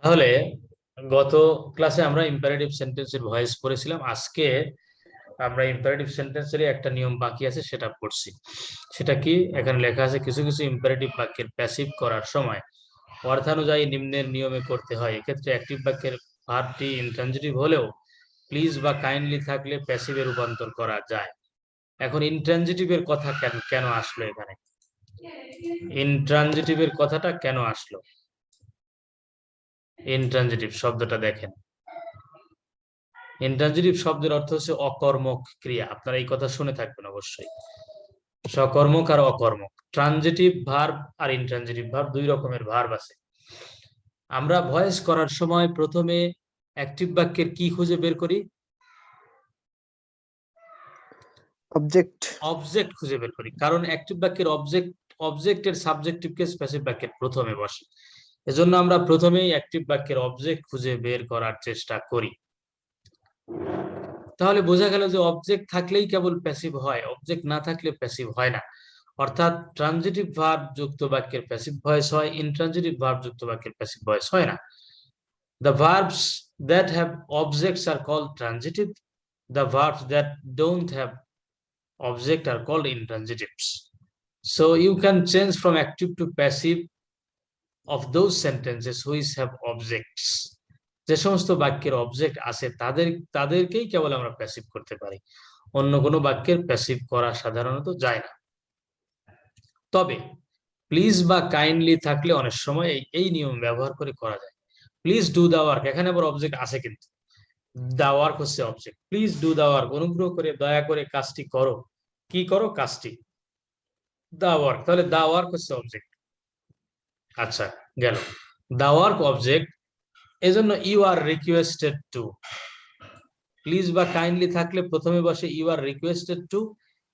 তাহলে গত ক্লাসে আমরা ইম্পারেটিভ সেন্টেন্সের ভয়েস পড়েছিলাম। আজকে আমরা ইম্পারেটিভ সেন্টেন্সের একটা নিয়ম বাকি আছে, সেটা পড়ছি। সেটা কি? এখানে লেখা আছে কিছু কিছু ইম্পারেটিভ বাক্যের প্যাসিভ করার সময় অর্থানুযায়ী নিম্নের নিয়মে করতে হয়। এক্ষেত্রে অ্যাক্টিভ বাক্যের ভার্বটি ইনট্রানজিটিভ হলেও প্লিজ বা কাইন্ডলি থাকলে প্যাসিভে রূপান্তর করা যায়। এখন ইনট্রানজিটিভের কথা কেন কেন আসলো এখানে? ইনট্রানজিটিভের কথাটা কেন আসলো? ইনট্রানজিটিভ শব্দটা দেখেন। ইনট্রানজিটিভ শব্দের অর্থ হচ্ছে অকর্মক ক্রিয়া। আপনারা এই কথা শুনে থাকবেন অবশ্যই, সকর্মক আর অকর্মক। ট্রানজিটিভ ভার্ব আর ইনট্রানজিটিভ ভার্ব দুই রকমের ভার্ব আছে। আমরা ভয়েস করার সময় প্রথমে অ্যাক্টিভ বাক্যের কি খুঁজে বের করি? অবজেক্ট। অবজেক্ট খুঁজে বের করি, কারণ অ্যাক্টিভ বাক্যের অবজেক্টের সাবজেক্টিভ কেস প্যাসিভ বাক্যের প্রথমে বসে। এজন্য আমরা প্রথমেই অ্যাক্টিভ বাক্যের অবজেক্ট খুঁজে বের করার চেষ্টা করি। তাহলে বোঝা গেল যে অবজেক্ট থাকলেই কেবল প্যাসিভ হয়, অবজেক্ট না থাকলে প্যাসিভ হয় না। অর্থাৎ ট্রানজিটিভ ভার্ব যুক্ত বাক্যের প্যাসিভ ভয়েস হয়, ইনট্রানজিটিভ ভার্ব যুক্ত বাক্যের প্যাসিভ ভয়েস হয় না। The verbs that have objects are called transitive. The verbs that don't have object are called intransitives. So you can change from active to passive of those sentences which have objects. যে সমস্ত বাক্যের object আছে তাদেরকেই কেবল আমরা passive করতে পারি, অন্য কোনো বাক্যের প্যাসিভ করা সাধারণত যায় না। তবে প্লিজ বা কাইন্ডলি থাকলে অনেক সময় এই নিয়ম ব্যবহার করে করা যায়। প্লিজ ডু দা ওয়ার্ক, এখানে আবার অবজেক্ট আছে, কিন্তু দা ওয়ার্ক হচ্ছে object. Please do the work, অনুগ্রহ করে দয়া করে কাজটি করো। কি করো? কাজটি। দা ওয়ার্ক, তাহলে দা ওয়ার্ক হচ্ছে অবজেক্ট। আচ্ছা, গেল। দা ওয়ার্ক অবজেক্ট, এজন্য you are requested to. Please বা কাইন্ডলি থাকলে প্রথমে বসে ইউ আর রিকোয়েস্টেড টু,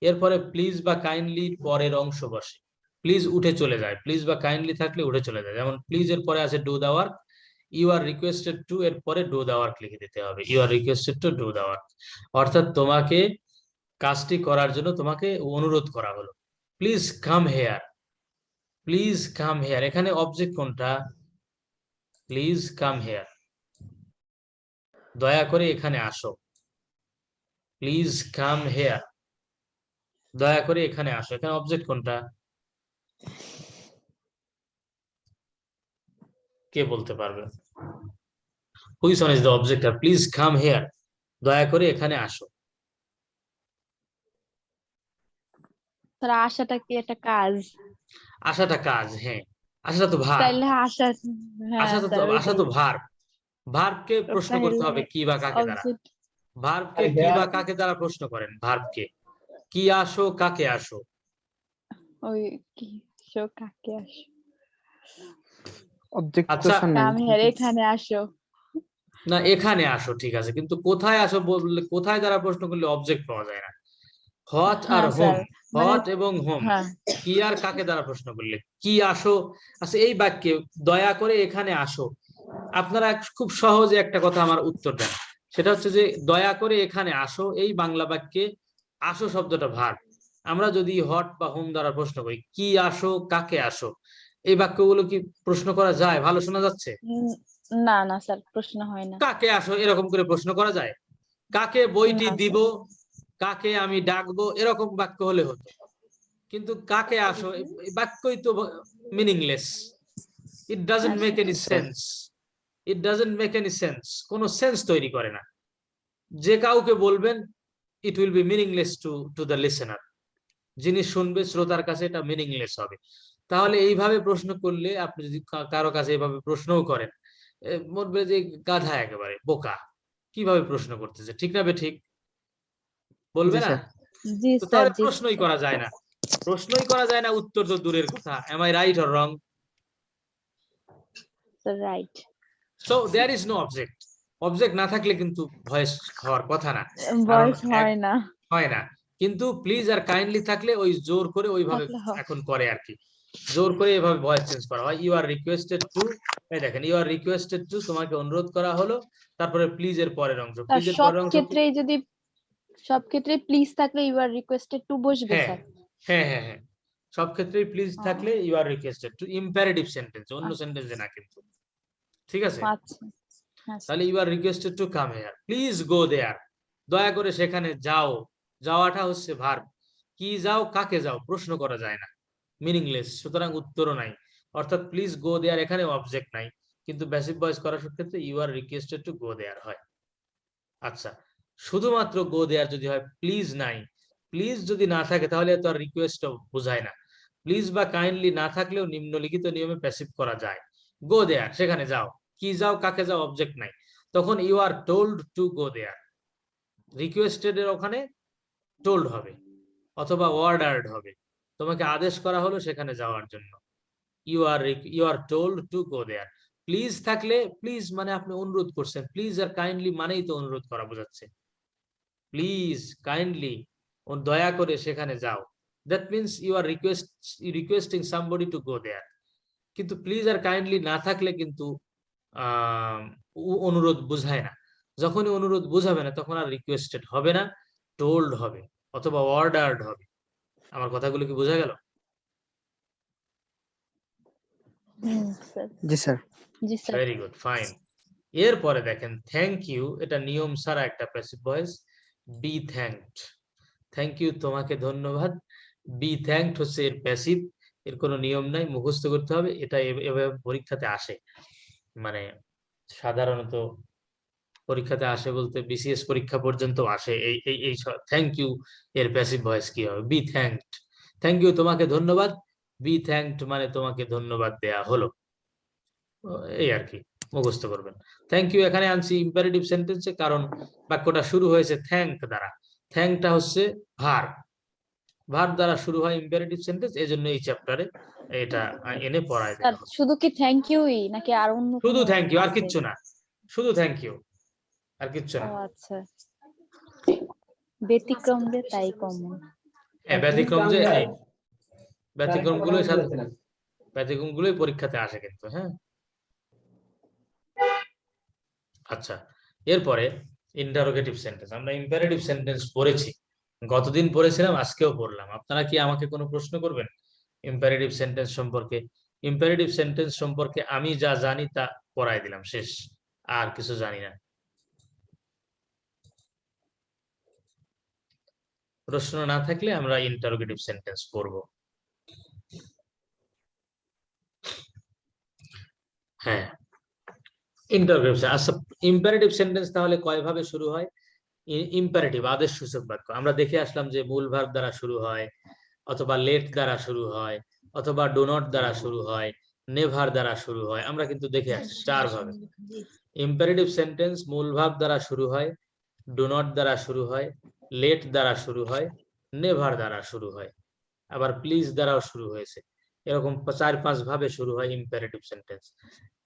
এরপরে প্লিজ বা কাইন্ডলি পরের অংশ বসে। প্লিজ উঠে চলে যায়, প্লিজ বা কাইন্ডলি থাকলে উঠে চলে যায়। যেমন প্লিজ এর পরে আছে do the work, you are requested to এর পরে ডু দা ওয়ার্ক লিখে দিতে হবে, you are requested to do the work. অর্থাৎ তোমাকে কাজটি করার জন্য তোমাকে অনুরোধ করা হলো। Please come here, please come here, এখানে অবজেক্ট কোনটা? প্লিজ কাম হেয়ার, দয়া করে এখানে আসো। প্লিজ কাম হেয়ার, দয়া করে এখানে আসো, এখানে অবজেক্ট কোনটা? কে বলতে পারবে? Which one is the object? Please come here, দয়া করে এখানে আসো। তার আশাটা কি একটা কাজ? আশাটা কাজ, হ্যাঁ। আশাটা তো ভার্ব। তাইলে আশা, হ্যাঁ আশা তো ভার্ব। ভার্বকে প্রশ্ন করতে হবে কি বা কাকে দ্বারা। অবজেক্ট। ভার্বকে কি বা কাকে দ্বারা প্রশ্ন করেন? ভার্বকে কি আসো, কাকে আসো। ওই কি শো কাকে আসো, অবজেক্ট আচ্ছা, কাম হেয়ার, এখানে আসো। না এখানে আসো ঠিক আছে, কিন্তু কোথায় আসো বললে, কোথায় দ্বারা প্রশ্ন করলে অবজেক্ট পাওয়া যায় না। হট আর হ্যাঁ হোম, স্যার, মানে হট এবং হোম, হ্যাঁ কি আর কাকে দ্বারা প্রশ্ন করলে কি আসো। আচ্ছা, এই বাক্যে দয়া করে এখানে আসো, আপনারা খুব সহজে একটা কথা আমার উত্তর দেন। সেটা হচ্ছে যে দয়া করে এখানে আসো, এই বাংলা বাক্যে আসো শব্দটা ভার্ব। আমরা যদি হট বা হোম দ্বারা প্রশ্ন করি কি আসো, কাকে আসো, এই বাক্যগুলো কি প্রশ্ন করা যায়? ভালো শোনা যাচ্ছে? না না স্যার, প্রশ্ন হয় না। কাকে আসো এরকম করে প্রশ্ন করা যায়? কাকে বইটি না দিব, স্যার। কাকে আমি ডাকবো, এরকম বাক্য হলে হতো। কিন্তু কাকে আসো এই বাক্যই তো meaningless. It doesn't make any sense, it doesn't make any sense, কোনো সেন্স তৈরি করে না। যে কাউকে বলবেন it will be meaningless to the listener, যিনি শুনবে শ্রোতার কাছে এটা মিনিংলেস হবে। তাহলে এইভাবে প্রশ্ন করলে, আপনি যদি কারো কাছে এইভাবে প্রশ্নও করেন, বলবে যে গাধা, একেবারে বোকা, কিভাবে প্রশ্ন করতেছে, ঠিক না? ঠিক বলবে না? জি তো স্যার, তাহলে জি প্রশ্নই করা যায় না, প্রশ্নই করা যায় না, উত্তর তো দূরের কথা। Am I right or wrong? Sir, right. So there is no object. Object না থাকলে কিন্তু ভয়েস হওয়ার কথা না, কারণ ভয়েস হয় না। হয় না। কিন্তু প্লিজ আর কাইন্ডলি থাকলে ওই জোর করে ওইভাবে থাকলে হয়। এখন করে আর কি, জোর করে এভাবে ভয়েস চেঞ্জ করা হয়। ইউ আর রিকোয়েস্টেড টু, এই দেখেন ইউ আর রিকোয়েস্টেড টু, তোমাকে অনুরোধ করা হলো, তারপরে প্লিজ এর পরের অংশ, তার প্লিজ এর সব পরের অংশ কি? ক্ষেত্রেই যদি, সব ক্ষেত্রে প্লিজ থাকলে ইউ আর রিকোয়েস্টেড টু বসবে হ্যাঁ স্যার। হ্যাঁ হ্যাঁ হ্যাঁ, সব ক্ষেত্রেই প্লিজ থাকলে you are requested to, imperative sentence, অন্য আচ্ছা। সেন্টেন্সে না কিন্তু, ঠিক আছে? আচ্ছা আচ্ছা তাহলে you are requested to come here, please go there, দয়া করে সেখানে যাও। যাওয়াটা হচ্ছে ভার্ব, কি যাও, কাকে যাও, প্রশ্ন করা যায় না, মিনিংলেস, সুতরাং উত্তরও নাই। অর্থাৎ প্লিজ গো দেয়ার এখানে অবজেক্ট নাই, কিন্তু প্যাসিভ ভয়েস করার ক্ষেত্রে you are requested to go there হয়। আচ্ছা, শুধুমাত্র গো দেয়ার যদি হয়, প্লিজ নাই, প্লিজ যদি না থাকে তাহলে তো আর রিকোয়েস্ট বোঝায় না। প্লিজ বা কাইন্ডলি না থাকলেও নিম্নলিখিত নিয়মে প্যাসিভ করা যায়। গো দেয়ার, সেখানে যাও, কি যাও, কাকে যাও, অবজেক্ট নাই, তখন you are told to go there. Requested এর ওখানে টোল্ড হবে অথবা অর্ডার্ড হবে, তোমাকে আদেশ করা হলো সেখানে যাওয়ার জন্য। You are told to go there. Please থাকলে, প্লিজ মানে আপনি অনুরোধ করছেন, প্লিজ আর কাইন্ডলি মানেই তো অনুরোধ করা বোঝাচ্ছে। প্লিজ, কাইন্ডলি, দয়া করে সেখানে যাও, that means you are requesting somebody to go there. কিন্তু প্লিজ আর কাইন্ডলি না থাকলে কিন্তু অনুরোধ বোঝায় না। যখনই অনুরোধ বোঝাবে না তখন আর রিকোয়েস্টেড হবে না, টোল্ড হবে অথবা অর্ডার্ড হবে। আমার কথাগুলো কি বোঝা গেল? স্যার। জি স্যার। জি স্যার। Very good, fine. এরপরে দেখেন থ্যাংক ইউ, এটা নিয়ম ছাড়া একটা passive voice. Be thanked, thank you তোমাকে ধন্যবাদ। বি থ্যাঙ্কড হচ্ছে এর প্যাসিভ, এর কোনো নিয়ম নাই, মুখস্থ করতে হবে। এটা এভাবে পরীক্ষাতে আসে, মানে সাধারণত পরীক্ষাতে আসে বলতে বিসিএস পরীক্ষা পর্যন্ত আসে। এই থ্যাংক ইউ এর প্যাসিভ ভয়েস কি হবে? বি থ্যাঙ্কড, থ্যাংক ইউ তোমাকে ধন্যবাদ, বি থ্যাঙ্কড মানে তোমাকে ধন্যবাদ দেয়া হলো। এই আর কি, মুখস্থ করবেন। থ্যাংক ইউ এখানে আনছি ইম্পারেটিভ সেন্টেন্সে, কারণ বাক্যটা শুরু হয়েছে থ্যাংক দ্বারা। থ্যাংকটা হচ্ছে ভার্ব, ভার্ব দ্বারা শুরু হয় ইম্পারেটিভ সেন্টেন্স, এজন্য এই চ্যাপ্টারে এটা এনে পড়ায় স্যার দেওয়া হলো। শুধু কি থ্যাংক ইউই নাকি আর অন্য শুধু কোনো থ্যাংক ইউ, আর আছে? কিচ্ছু না, শুধু থ্যাংক ইউ, আর কিচ্ছু ও না। আচ্ছা, ব্যতিক্রম যে তাই কমন। হ্যাঁ, ব্যতিক্রম যে এই ব্যতিক্রমগুলোই পরীক্ষাতে আসে কিন্তু, হ্যাঁ। আচ্ছা, এরপরে ইন্টারোগেটিভ সেন্টেন্স। আমরা ইম্পারেটিভ সেন্টেন্স পড়েছি, গতদিন পড়েছিলাম, আজকেও পড়লাম। আপনারা কি আমাকে কোনো প্রশ্ন করবেন ইম্পারেটিভ সেন্টেন্স সম্পর্কে? ইম্পারেটিভ সেন্টেন্স সম্পর্কে আমি যা জানি তা পড়াই দিলাম, শেষ, আর কিছু জানি না। প্রশ্ন না থাকলে আমরা ইন্টারোগেটিভ সেন্টেন্স পড়ব। হ্যাঁ, ইন্টারোগেটিভ। আচ্ছা, ইম্পারেটিভ সেন্টেন্স তাহলে কয় ভাবে শুরু হয়? ইম্পারেটিভ আদেশ সূচক বাক্য আমরা দেখে আসলাম যে মূল ভার্ব দ্বারা শুরু হয়, অথবা লেট দ্বারা শুরু হয়, অথবা ডু নট দ্বারা শুরু হয়, নেভার দ্বারা শুরু হয়। আমরা কিন্তু দেখে আসছি 4 ভাবে। ইম্পারেটিভ সেন্টেন্স মূল ভার্ব দ্বারা শুরু হয়, ডু নট দ্বারা শুরু হয়, লেট দ্বারা শুরু হয়, নেভার দ্বারা শুরু হয়, আবার প্লিজ দ্বারাও শুরু হয়েছে। এরকম 4-5 ভাবে শুরু হয় ইম্পারেটিভ সেন্টেন্স।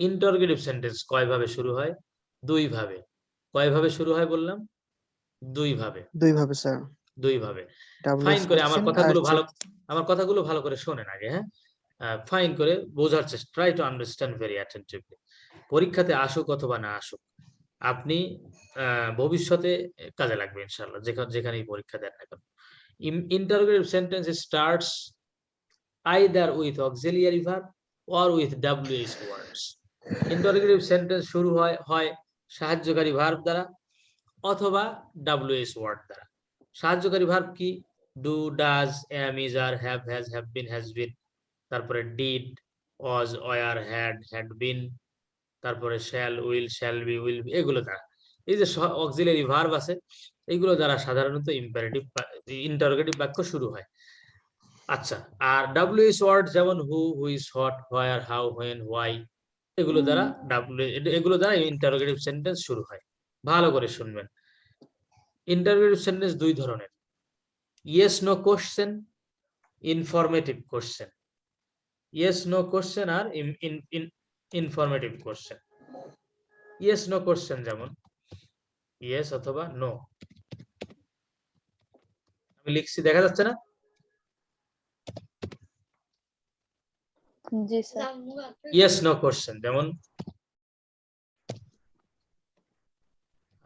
ইন্টারোগেটিভ সেন্টেন্স কয় ভাবে শুরু হয়? 2 ভাবে। কয় ভাবে শুরু হয় বললাম? 2 ভাবে। 2 ভাবে স্যার। দুই ভাবে। ফাইন ডাব্লিউএস করে আমার কোশ্চেন আর কথাগুলো হচ্ছে ভালো, আমার কথাগুলো ভালো করে শোনেন আগে, হ্যাঁ। ফাইন করে বোঝার চেষ্টা, try to understand very attentively. পরীক্ষাতে আসুক অথবা না আসুক, আপনি ভবিষ্যতে কাজে লাগবে ইনশাআল্লাহ, যেখানেই পরীক্ষা দেন না কেন। Interrogative sentence starts either with auxiliary verb or with WH words. Interrogative sentence শুরু হয় সাহায্যকারী ভার্ব দ্বারা অথবা ডাব্লিউএইচ ওয়ার্ড দ্বারা। সাহায্যকারী ভার্ব কি? Do, does, am, is, are, have, has, have been, has been, তারপরে did, was, were, had, had been, তারপরে shall, will, shall be, will be, এগুলো দ্বারা। এই যে অক্সিলারি ভার্ব আছে, এইগুলো দ্বারা সাধারণত ইন্টারোগেটিভ বাক্য শুরু হয়। আচ্ছা, আর ডাব্লিউএইচ ওয়ার্ড যেমন who, whose, what, where, how, when, why, এগুলো দ্বারা ইন্টারোগেটিভ সেন্টেন্স শুরু হয়। ভালো করে শুনবেন। ইন্টারোগেটিভ সেন্টেন্স 2 ধরনের: yes no question, informative question. Yes no question আর informative question. Yes no question যেমন ইয়েস অথবা নো, আমি লিখছি, দেখা যাচ্ছে না? জি স্যার। ইয়েস নো কোশ্চেন যেমন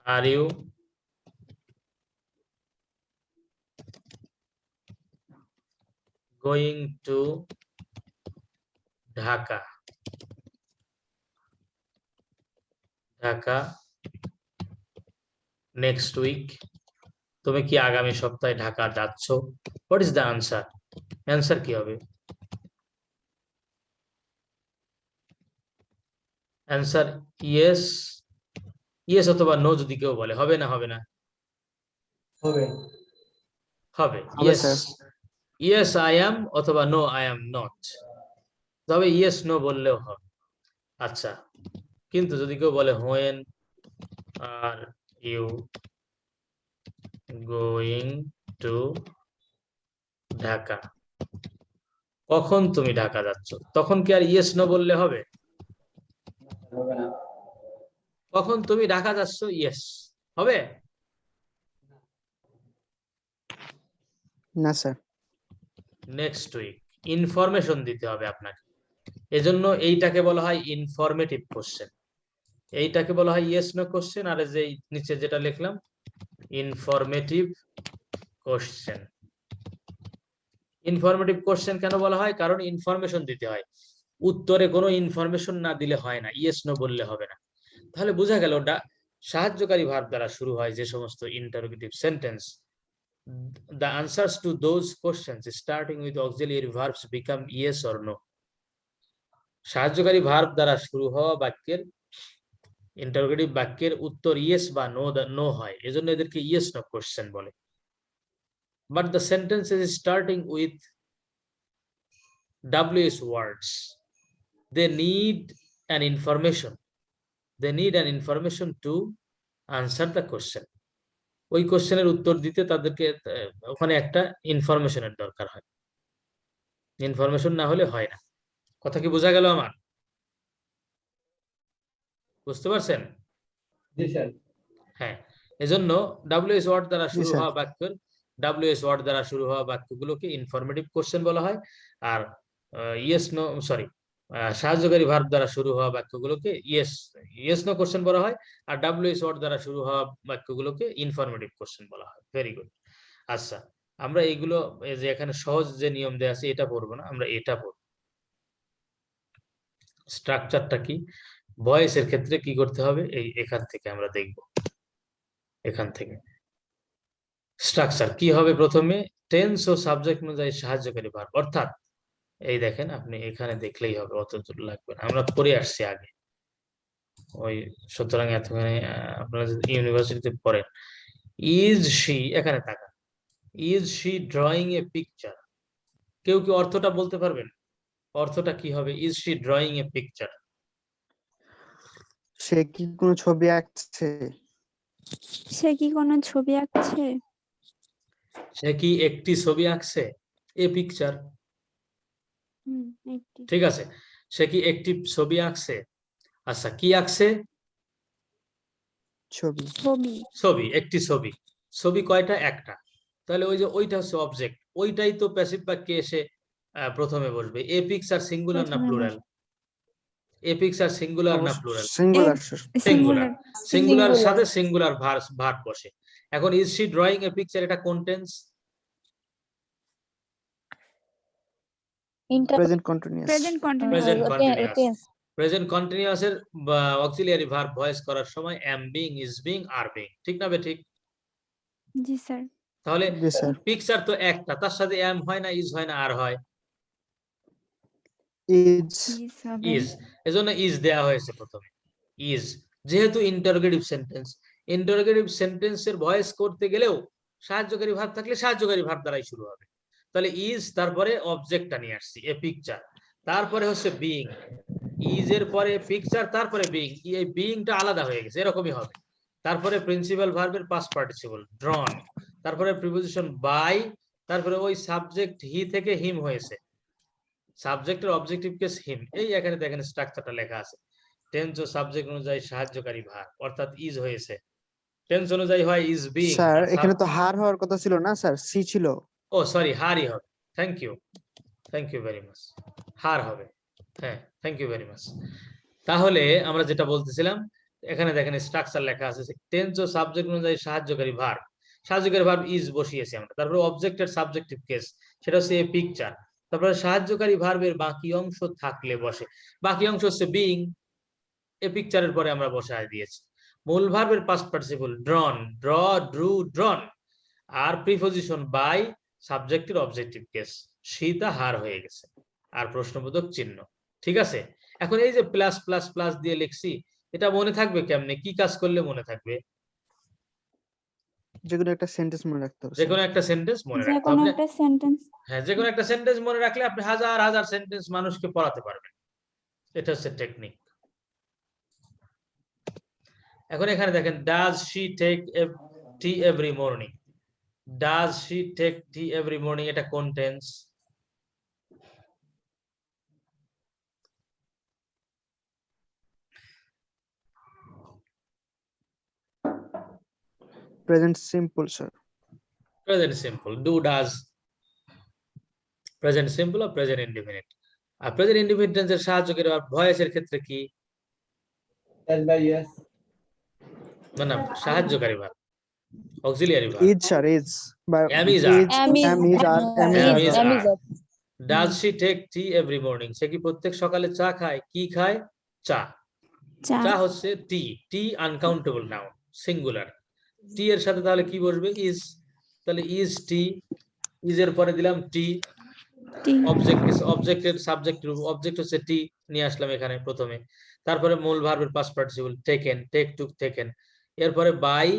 are you going to Dhaka, Dhaka next week. তুমি কি আগামী সপ্তাহে ঢাকা যাচ্ছ? What is the answer? Answer কি হবে? অ্যান্সার ইয়েস, ইয়েস অথবা নো যদি কেউ বলে, হবে না হবে না? হবে হবে। হবে yes, sir. Yes I am অথবা নো আই অ্যাম নট, তবে ইয়েস নো বললেও হবে। আচ্ছা, কিন্তু যদি কেউ বলে when are you going to Dhaka, কখন তুমি ঢাকা যাচ্ছ, তখন কি আর ইয়েস নো বললে হবে? হবে না কখন তুমি ঢাকা যাচ্ছ, ইয়েস হবে? না স্যার। নেক্সট উইক ইনফরমেশন দিতে হবে আপনাকে, এজন্য এইটাকে বলা হয় ইনফরমেটিভ কোশ্চেন, এইটাকে বলা হয় ইয়েস নো কোশ্চেন, আর যে নিচে যেটা লিখলাম ইনফরমেটিভ কোশ্চেন। ইনফরমেটিভ কোশ্চেন কেন বলা হয়? কারণ ইনফরমেশন দিতে হয়, উত্তরে কোনো ইনফরমেশন না দিলে হয় না, ইয়েস নো বললে হবে না। তাহলে বোঝা গেল ওটা সাহায্যকারী ভার্ব দ্বারা শুরু হয় যে সমস্ত interrogative sentence, the answers to those questions starting with auxiliary verbs become yes or no. সাহায্যকারী ভার্ব দ্বারা শুরু হওয়া বাক্যের, ইন্টারোগেটিভ বাক্যের উত্তর ইয়েস বা নো নো হয়, এজন্য এদেরকে ইয়েস নো কোশ্চেন বলে। But the sentences starting with WS words, they need an information, they need an information to answer the question. ওই কোশ্চেনের উত্তর দিতে তাদেরকে ওখানে একটা ইনফরমেশনের দরকার হয়, ইনফরমেশন না হলে হয় না। কথা কি বোঝা গেল আমার? বুঝতে পারছেন? জি স্যার হ্যাঁ, এজন্য WS ওয়ার্ড দ্বারা জি শুরু স্যার। হওয়া বাক্যের, WS ওয়ার্ড দ্বারা শুরু হওয়া বাক্যগুলোকে ইনফরমেটিভ কোশ্চেন বলা হয়, আর ইয়েস নো সরি সাহায্যকারী ভার্ব দ্বারা শুরু হওয়া বাক্যগুলোকে ইয়েস নো কোশ্চেন বলা হয়, আর WS ওয়ার্ড দ্বারা শুরু হওয়া বাক্যগুলোকে ইনফরমেটিভ কোশ্চেন বলা হয়। Very good. আচ্ছা, আমরা এইগুলো এই যে এখানে সহজ যে নিয়ম দেওয়া আছে এটা পড়বো না, আমরা এটা পড়বো। স্ট্রাকচারটা কি, ভয়েসের ক্ষেত্রে কি করতে হবে, এই এখান থেকে আমরা দেখব। এখান থেকে স্ট্রাকচার কি হবে, প্রথমে টেন্স ও সাবজেক্ট অনুযায়ী সাহায্যকারী ভার্ব, অর্থাৎ এই দেখেন আপনি এখানে দেখলেই হবে, অত দূর লাগবে না, আমরা পড়ে আসছি আগে ওই, সুতরাং এতখানি আপনারা যদি ইউনিভার্সিটিতে পড়েন, ইজ শি, এখানে তাকান, is she drawing a picture, কেউ কি অর্থটা বলতে পারবেন? অর্থটা কি হবে is she drawing a picture? সে কি কোনো ছবি আঁকছে? সে কি কোনো ছবি আঁকছে? সে কি একটি ছবি আঁকছে? এ পিকচার, একটি ঠিক আছে, সে কি একটি ছবি আঁকছে? আচ্ছা, কি আঁকছে? ছবি। ছবি ছবি, একটি ছবি, ছবি কয়টা? একটা। তাহলে ওই যে ওইটা হচ্ছে অবজেক্ট, ওইটাই তো প্যাসিভ বাক্যে এসে প্রথমে বসবে। এ পিকচার সিঙ্গুলার না প্রথমে প্লুরাল? এ পিকচার সিঙ্গুলার না plural? Singular sir. Singular. Singular singular সাথে সিঙ্গুলার ভার্ব বসে। এখন is she drawing a picture, এটা কোন tense? Present continuous. Present continuous present continuous. Present continuous এর অক্সিলিয়ারি ভার্ব ভয়েস করার সময় M being, is being, are being, ঠিক না ঠিক? জি স্যার তাহলে জি স্যার। পিকচার তো একটা, তার সাথে এম হয় না, ইজ হয় না, আর হয় ইজ। ইজ হবে ইজ, এজন্য ইজ দেয়া হয়েছে প্রথমে। ইজ যেহেতু ইন্টারোগেটিভ সেন্টেন্স, ইন্টারোগেটিভ সেন্টেন্সের ভয়েস করতে গেলেও সাহায্যকারী ভার্ব থাকলে সাহায্যকারী ভার্ব দ্বারাই শুরু হবে। তাহলে ইজ, তারপরে অবজেক্টটা নিয়ে আসছি এ পিকচার, তারপরে হচ্ছে বিং, ইজ এর পরে পিকচার, তারপরে বিং, এই বিংটা আলাদা হয়ে গেছে, এরকমই হবে। তারপরে প্রিন্সিপাল ভার্বের পাস্ট পার্টিসিপল ড্রন, তারপরে প্রিপোজিশন বাই, তারপরে ওই সাবজেক্ট হি থেকে হিম হয়েছে, সাবজেক্টের অবজেক্টিভ কেস হিম। এই এখানে দেখেন স্ট্রাকচারটা লেখা আছে, টেন্স ও সাবজেক্ট অনুযায়ী সাহায্যকারী ভার্ব, অর্থাৎ ইজ হয়েছে, টেন্স অনুযায়ী হয় ইজ বিং। স্যার এখানে তো হার হওয়ার কথা ছিল না স্যার, সি ছিল। ও সরি, হারই হবে। থ্যাংক ইউ ভেরি মাচ, হার হবে। হ্যাঁ, থ্যাংক ইউ ভেরি মাচ। তাহলে আমরা যেটা বলতেছিলাম, এখানে দেখেন স্ট্রাকচার লেখা আছে, টেন্স ও সাবজেক্ট অনুযায়ী সাহায্যকারী ভার্ব, সাহায্যকারী ভার্ব ইজ বসিয়েছি আমরা, তারপরে অবজেক্টের সাবজেক্টিভ কেস সেটা হচ্ছে এ পিকচার, তারপরে সাহায্যকারী ভার্বের বাকি অংশ থাকলে বসে। বাকি অংশ হচ্ছে বিং, এ পিকচারের পরে আমরা বসায় দিয়েছি। মূল ভার্বের past participle drawn, draw, drew, drawn, আর প্রিপজিশন বাই, সাবজেক্টের অবজেক্টিভ কেস, সীতা হার হয়ে গেছে, আর প্রশ্নবোধক চিহ্ন। ঠিক আছে, এখন এই যে প্লাস প্লাস প্লাস দিয়ে লিখছি, এটা মনে থাকবে কেমনে, কি কাজ করলে মনে থাকবে? যেকোনো একটা সেন্টেন্স মনে রাখতে হবে যে কোনো একটা সেন্টেন্স মনে যে রাখতে কোনো হবে। একটা সেন্টেন্স। হ্যাঁ, যে কোনো একটা সেন্টেন্স মনে রাখলে আপনি হাজার হাজার সেন্টেন্স মানুষকে পড়াতে পারবেন। এটা হচ্ছে টেকনিক। এখন এখানে দেখেন, does she take tea every morning. Does she take tea every morning, এটা কোন tense? Present simple sir. Present simple. Do, does, present simple আর প্রেজেন্ট ইনডিফিনিট। আর প্রেজেন্ট ইনডিফিনিট টেন্সের সাহায্যকারী ভার্ব ভয়েসের ক্ষেত্রে কি? Yes by yes. না, সাহায্যকারী verb, auxiliary verb. Is sir, is বা Am is are. Am is are Am is Am are. is are. Does she take tea every morning? সে কি প্রত্যেক সকালে চা খায়? কি খায়? চা। চা। চা হচ্ছে টি, টি আনকাউন্টেবল নাউন, সিঙ্গুলার। টি এর সাথে তাহলে কি বসবে? ইজ। তাহলে ইজ টি, ইজ এর পরে দিলাম টি। টি। অবজেক্টের সাবজেক্ট রূপ, অবজেক্ট হচ্ছে টি, নিয়ে আসলাম এখানে প্রথমে। তারপরে মূল ভার্বের পাস্ট পার্টিসিপল টেকেন, টেক, টুক, টেকেন। এরপরে বাই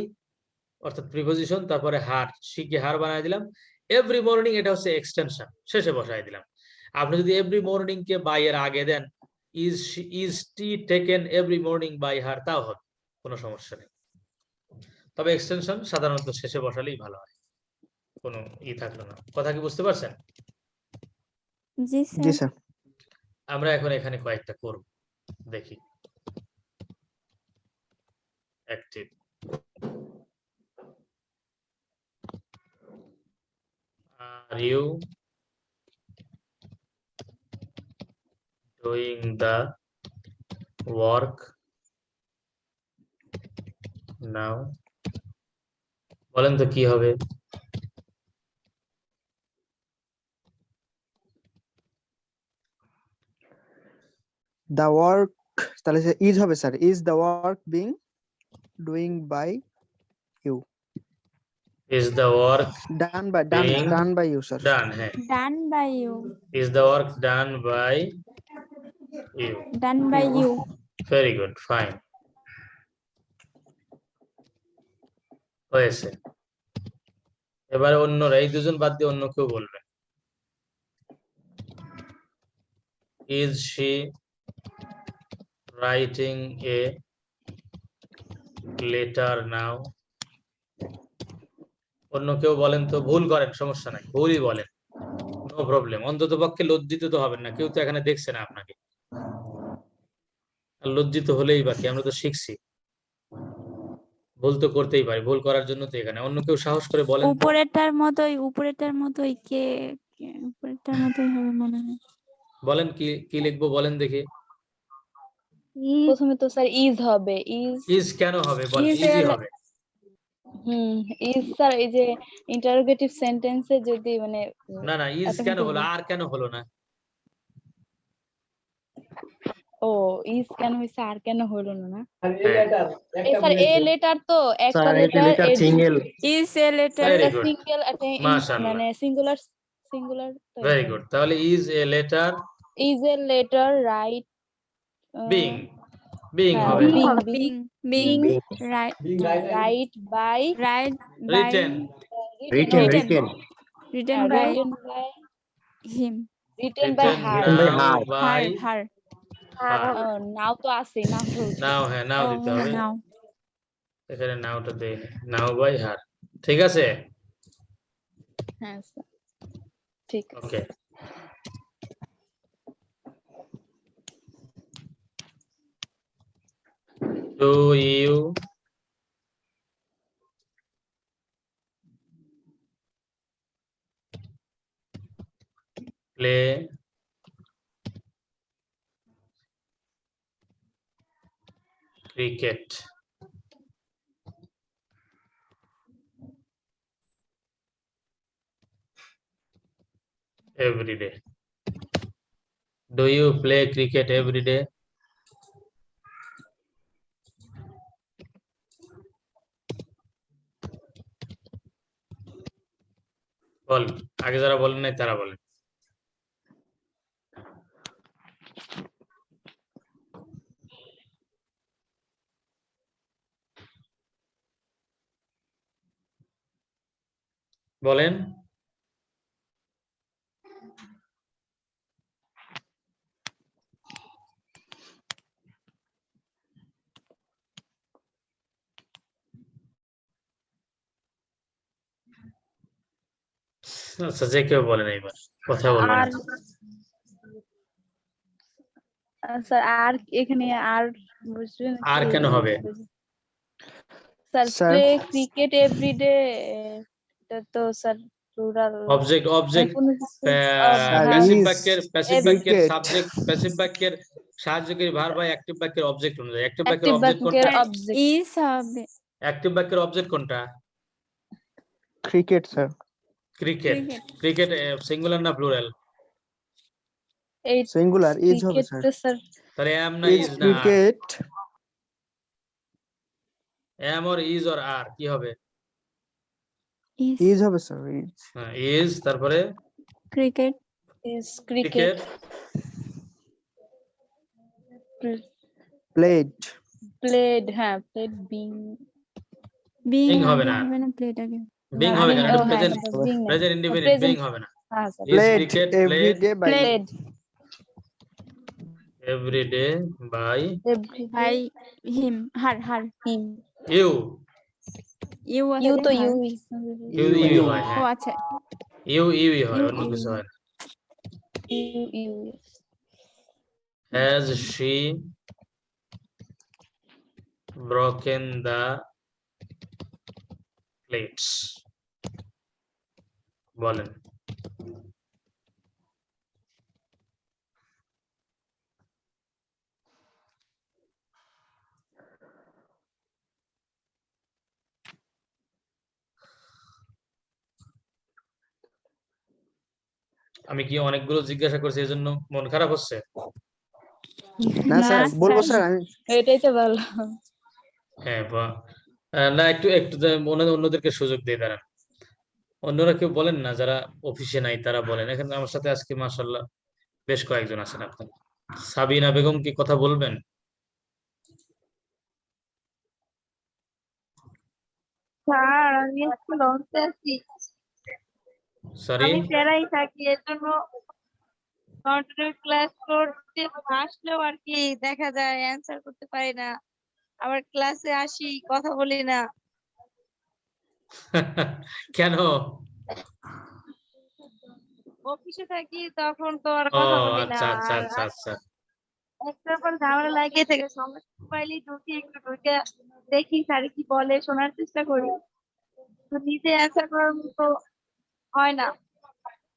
অর্থাৎ প্রিপজিশন, তারপরে হার, শিখে হার বানায় দিলাম। এভরি মর্নিং এটা হচ্ছে এক্সটেনশন, শেষে বসায় দিলাম। আপনি যদি এভরি মর্নিং কে বাই এর আগে দেন, is tea taken every morning by her, তাও হবে, কোনো সমস্যা নেই। তবে এক্সটেনশন সাধারণত শেষে বসালেই ভালো হয়, কোনো থাকলো না। কথা কি বুঝতে পারছেন? জি জি স্যার। স্যার। আমরা এখন এখানে কয়েকটা করব, দেখি। Active, are you doing the work now? বলেন তো কি হবে? দা ওয়ার্ক, তাহলে ইজ হবে sir. Is the work being doing by you. Is the work done by being you sir. done? হ্যাঁ, done by you. is the work done by you? Done by you. Very good, fine. হয়েছে। এবারে অন্যরা, এই দুজন বাদ দিয়ে অন্য কেউ বলবে। Is she writing a letter now? অন্য কেউ বলেন তো, ভুল করেন সমস্যা নাই, ভুলই বলেন, নো প্রবলেম। অন্তত পক্ষে লজ্জিত তো হবেন না, কেউ তো এখানে দেখছে না আপনাকে। আর লজ্জিত হলেই বাকি, আমরা তো শিখছি, ভুল তো করতেই পারি, ভুল করার জন্য তো এখানে। অন্য কেউ সাহস করে বলেন তো। উপরেরটার মতোই উপরেরটার মতোই হবে মনে হয়। বলেন কি কি লিখবো, বলেন দেখি। প্রথমে তো স্যার ইজ হবে। ইজ কেন হবে? বলেন, Is ইজি এর- হবে। ইজ স্যার এই যে ইন্টারোগেটিভ সেন্টেন্সে যদি মানে না না, ইজ automatic কেন হলো, আর কেন হলো না? ও ইজ কেন হইছে আর কেন হলো না? আর এই লেটার একটা স্যার এ বলেছে লেটার তো একটা স্যার এটা letter letter single. Is a letter. Very একটা good. সিঙ্গেল একটা মাশাআল্লাহ। মানে সিঙ্গুলার তো ভেরি গুড। তাহলে is a letter is a letter right being, being হ্যাঁ, হবে। Being being right being right right by written, written written by him. Written by her. her. By her. Now তো আছে নাও তো নাও। হ্যাঁ, নাও দিতে হবে নাও। এখানে, নাওটা দে, নাও বাই হার। ঠিক আছে, হ্যাঁ স্যার ঠিক আছে। ওকে। Do you play cricket every day? Do you play cricket every day? বল, আগে যারা বলেন নাই তারা বলেন। বলেন। আচ্ছা, যে কেউ বলেন এইবার, কথা বলবেন আর স্যার আর এখানে আর বুঝবেন আর কেন হবে? Sir Sir. Play cricket everyday, এটা তো sir plural object Sir, passive is বাক্যের cricket. সাবজেক্ট, প্যাসিভ বাক্যের সাহায্যকারী ভার্ব হয় অ্যাক্টিভ বাক্যের অবজেক্ট অনুযায়ী। অ্যাক্টিভ বাক্যের অ্যাক্টিভ অবজেক্ট বাক্যের কোনটা? অবজেক্ট ইজ হবে অ্যাক্টিভ বাক্যের অবজেক্ট কোনটা? Cricket, sir. Cricket. Cricket. Cricket singular না প্লুরাল? এই Singular is হবে ক্রিকেট sir. তো স্যার তাহলে এম না Is ইজ না are? cricket. Am or is or are কি হবে? ইজ Is হবে sir. Is. হ্যাঁ, ইজ, তারপরে cricket is cricket cricket Played. Played, হ্যাঁ প্লেড বিং বিং Being হবে আগে না। হবে না প্লেট আগে বিং হবে কেন? ও হ্যাঁ প্রেজেন্ট, বিং না প্রেজেন্ট ইনডিফিনিট, present. বিং হবে না। হ্যাঁ sir is Played cricket every played day by played every day by every by him her her him you. You you আছে তো হার। You You. ইউ হয়, ও হ্যাঁ আচ্ছা ইউ ইউ হয়, ইউ, অন্য ইউ। কিছু হয় না। You you Has she broken the plates? বলেন। আমি কি অনেকগুলো জিজ্ঞাসা করছি এজন্য মন খারাপ হচ্ছে? না স্যার বলবো স্যার আমি এটাই তো ভালো। হ্যাঁ, না একটু একটু অন্যদেরকে সুযোগ দিয়ে দাঁড়ান। অন্যরা কেউ বলেন না, যারা অফিসে নাই তারা বলেন। এখানে আমার সাথে আজকে মাশাআল্লাহ বেশ কয়েকজন আছেন। আপনার সাবিনা বেগম কি কথা বলবেন? স্যার আমি একটু লঞ্চে আছি, সরি, আমি প্যারাই থাকি, এর জন্য কন্টিনিউ ক্লাস করতে আসলেও আর কি দেখা যায় অ্যান্সার করতে পারি না, আবার ক্লাসে আসি কথা বলি না। কেন? অফিসে থাকি তখন তো আর ও কথা বলি না, আচ্ছা আচ্ছা আর আচ্ছা আচ্ছা। একটার পর ঝামেলা লাগিয়ে থাকে, সময় পাইলেই ঢুকি, একটু ঢুকে দেখি স্যার কি বলে, শোনার চেষ্টা করি, তো নিজে অ্যান্সার করার মতো হয় না।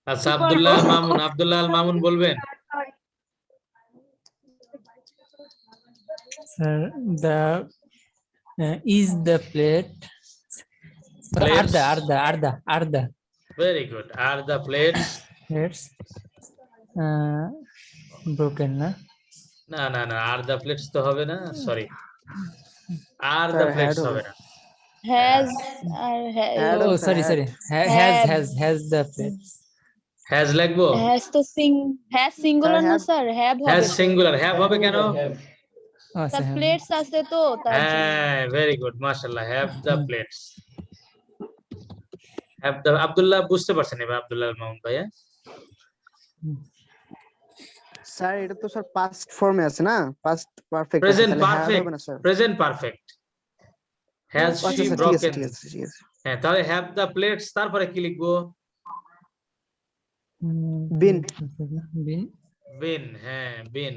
আচ্ছা, কি আব্দুল্লাহ আল করবো? মামুন, আব্দুল্লাহ আল মামুন বলবেন? Sir, the is the plate Plates. Arda Very good. Are the plates? plates broken na? না না না, আর দ্য প্লেটস তো হবে না, sorry, are the Sir, plates had হবে হবে। না। হ্যাজ আর Had Oh, of sorry, had. sorry. Has the plates. Has লাগবো? হ্যাজ তো হ্যাজ সিঙ্গুলার না have- স্যার, হ্যাভ হ্যাজ হবে তো। সিঙ্গুলার, হ্যাভ হবে কেন? Oh, স্যার sir, প্লেটস আছে তো তার জন্য। হ্যাঁ, ভেরি গুড, মাশাআল্লাহ, have the plates. Have the, Abdullah বুঝতে পারছেন এবার? আব্দুল্লাহ আল মামুন ভাইয়া, স্যার এটা তো স্যার পাস্ট ফর্মে আছে না, পাস্ট পারফেক্ট আছে, প্রেজেন্ট তাহলে had পারফেক্ট, হবে না স্যার। Present perfect. হ্যাজ আচ্ছা শি স্যার, ঠিক আছে ব্রোকেন? ঠিক আছে ঠিক আছে। হ্যাঁ, তাহলে হ্যাভ দ্য প্লেটস, তারপরে কি লিখবো? Been. Been. বিন, হ্যাঁ বিন।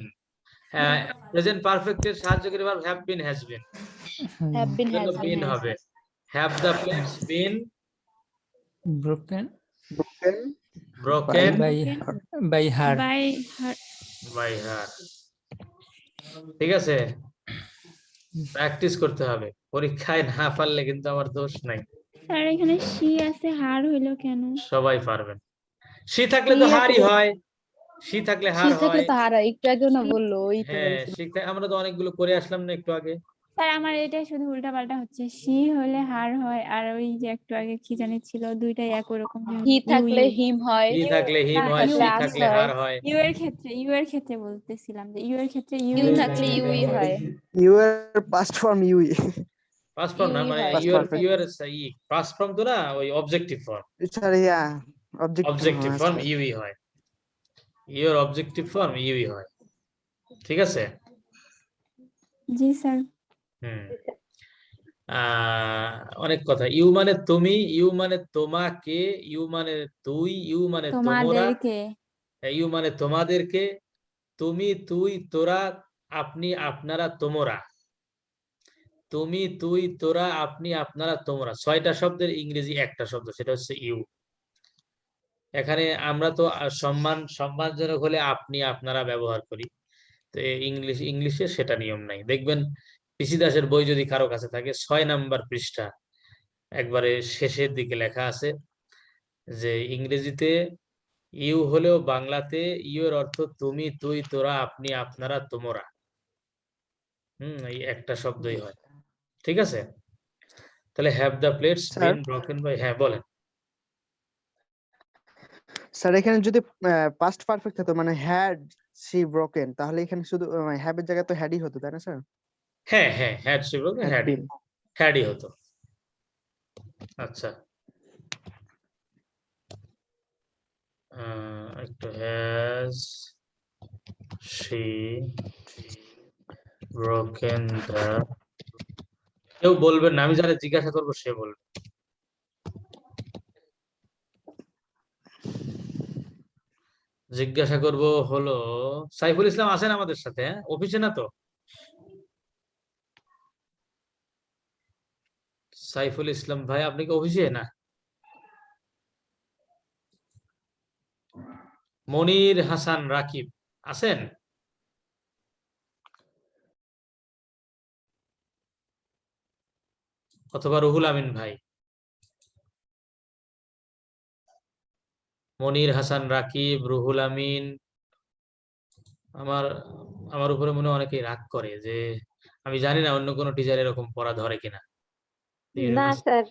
প্রেজেন্ট পারফেক্টের সাহায্যকারী verb have been, has been, have been has been been হবে। Have the plates been Broken Broken broken by her. By her by her. ঠিক আছে, প্র্যাকটিস করতে হবে, পরীক্ষায় না পারলে কিন্তু আমার দোষ নাই, স্যার এখানে সি আছে হার হইলো কেন? সবাই পারবেন। সি থাকলে তো She হারই আছে। হয়, শি থাকলে শি হার থাকলে হয়। তো হারা, একটু আগেও না বললো, ওই তো হ্যাঁ, বলছিল। আমরা তো অনেকগুলো করে আসলাম না একটু আগে। স্যার আমার এটা শুধু উল্টাপাল্টা হচ্ছে, শি হলে হার হয়, আর ওই যে একটু আগে কি জানি ছিল, দুইটাই একই রকম। হি থাকলে হিম হয়, হি থাকলে হিম হয়, থাকলে শি আস থাকলে হয়, হার হয়। ইউ এর ক্ষেত্রে বলতেছিলাম যে ইউ এর ক্ষেত্রে ইউ ইউ থাকলে ইউই হয়, ইউ এর past form UE. Past form না, ইউই মানে হয়। Past perfect. ইউ এর পাস্ট ফর্ম তো না, ওই অবজেক্টিভ ফর্ম। স্যার ইয়া অবজেক্টিভ ফর্ম স্যার। ইউই হয়, ইউর অবজেক্টিভ ফর্ম ইউই হয়। ঠিক আছে। জি স্যার। হুম। অনেক কথা। ইউ মানে তুমি, ইউ মানে তোমাকে, ইউ মানে তুই, ইউ মানে তোমরা, তোমাদেরকে। ইউ মানে তোমাদেরকে, তুমি, তুই, তোরা, আপনি, আপনারা, তোমরা। তুমি, তুই, তোরা, আপনি, আপনারা, তোমরা, 6টা শব্দের ইংরেজি একটা শব্দ, সেটা হচ্ছে ইউ। এখানে আমরা তো সম্মানজনক হলে আপনি, আপনারা ব্যবহার করি। তো ইংলিশে সেটা নিয়ম নাই। দেখবেন পিসি দাসের বই যদি কারো কাছে থাকে, 6 নাম্বার পৃষ্ঠা একবারে শেষের দিকে লেখা আছে যে ইংরেজিতে ইউ হলেও বাংলাতে ইউ এর অর্থ তুমি, তুই, তোরা, আপনি, আপনারা, তোমরা। এই একটা শব্দই হয়। ঠিক আছে। তাহলে have the plates sir been broken by, হ্যাঁ বলেন। স্যার এখানে যদি পাস্ট পারফেক্ট হতো মানে হ্যাড সি ব্রোকেন, তাহলে এখানে শুধু হ্যাভ এর জায়গায় তো হ্যাডই হতো, তাই না স্যার? হ্যাঁ হ্যাঁ, had see broken, had been. হ্যাডই হতো। আচ্ছা, একটু হ্যাজ সি ব্রোকেন দ্য, কেউ বলবেন না, আমি যারা জিজ্ঞাসা করবো সে বলবে। জিজ্ঞাসা করব হলো, সাইফুল ইসলাম আছেন আমাদের সাথে? হ্যাঁ, অফিসে না তো? সাইফুল ইসলাম ভাই, আপনি কি অফিসে না? মনির হাসান রাকিব আছেন? অথবা রুহুল আমিন ভাই? মনির হাসান রাকিব, রুহুল আমিন। আমার আমার উপরে মনে হয় অনেকেই রাগ করে যে আমি জানি না অন্য কোনো টিচার এরকম পড়া ধরে কিনা। না স্যার,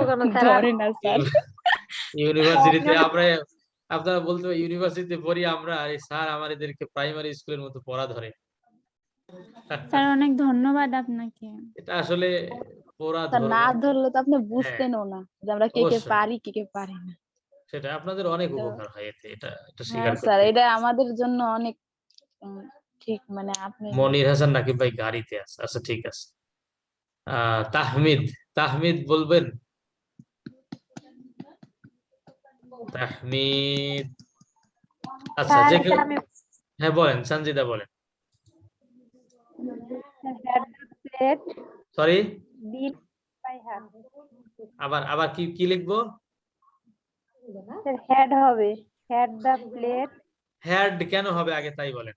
কোনো স্যার ধরে না স্যার। ইউনিভার্সিটিতে আপনারা বলতে ইউনিভার্সিটিতে পড়ি আমরা, আর এই স্যার আমার এদেরকে প্রাইমারি স্কুলের মতো পড়া ধরে। স্যার অনেক ধন্যবাদ আপনাকে। এটা আসলে পড়া স্যার না ধরবে। ধরলে তো আপনি হ্যাঁ, বুঝতেনও না যে আমরা কে কে অবশ্যই পারি, কে কে পারি না। সেটা আপনাদের অনেক তো উপকার হয় এতে, এটা হ্যাঁ স্বীকার স্যার, করতে। এটা আমাদের জন্য অনেক ঠিক, মানে আপনি মনির হাসান নাকিব ভাই গাড়িতে আছে, আচ্ছা ঠিক আছে। তাহমিদ, তাহমিদ বলবেন? তাহমিদ, আচ্ছা স্যার যে এটা কেউ, আমি হ্যাঁ বলেন, সঞ্জিদা বলেন। Had the plate sorry, been by her. আবার আবার কি কি লিখবো? স্যার হ্যাড হবে, হ্যাড দ্য প্লেট। হ্যাড কেন হবে আগে তাই বলেন।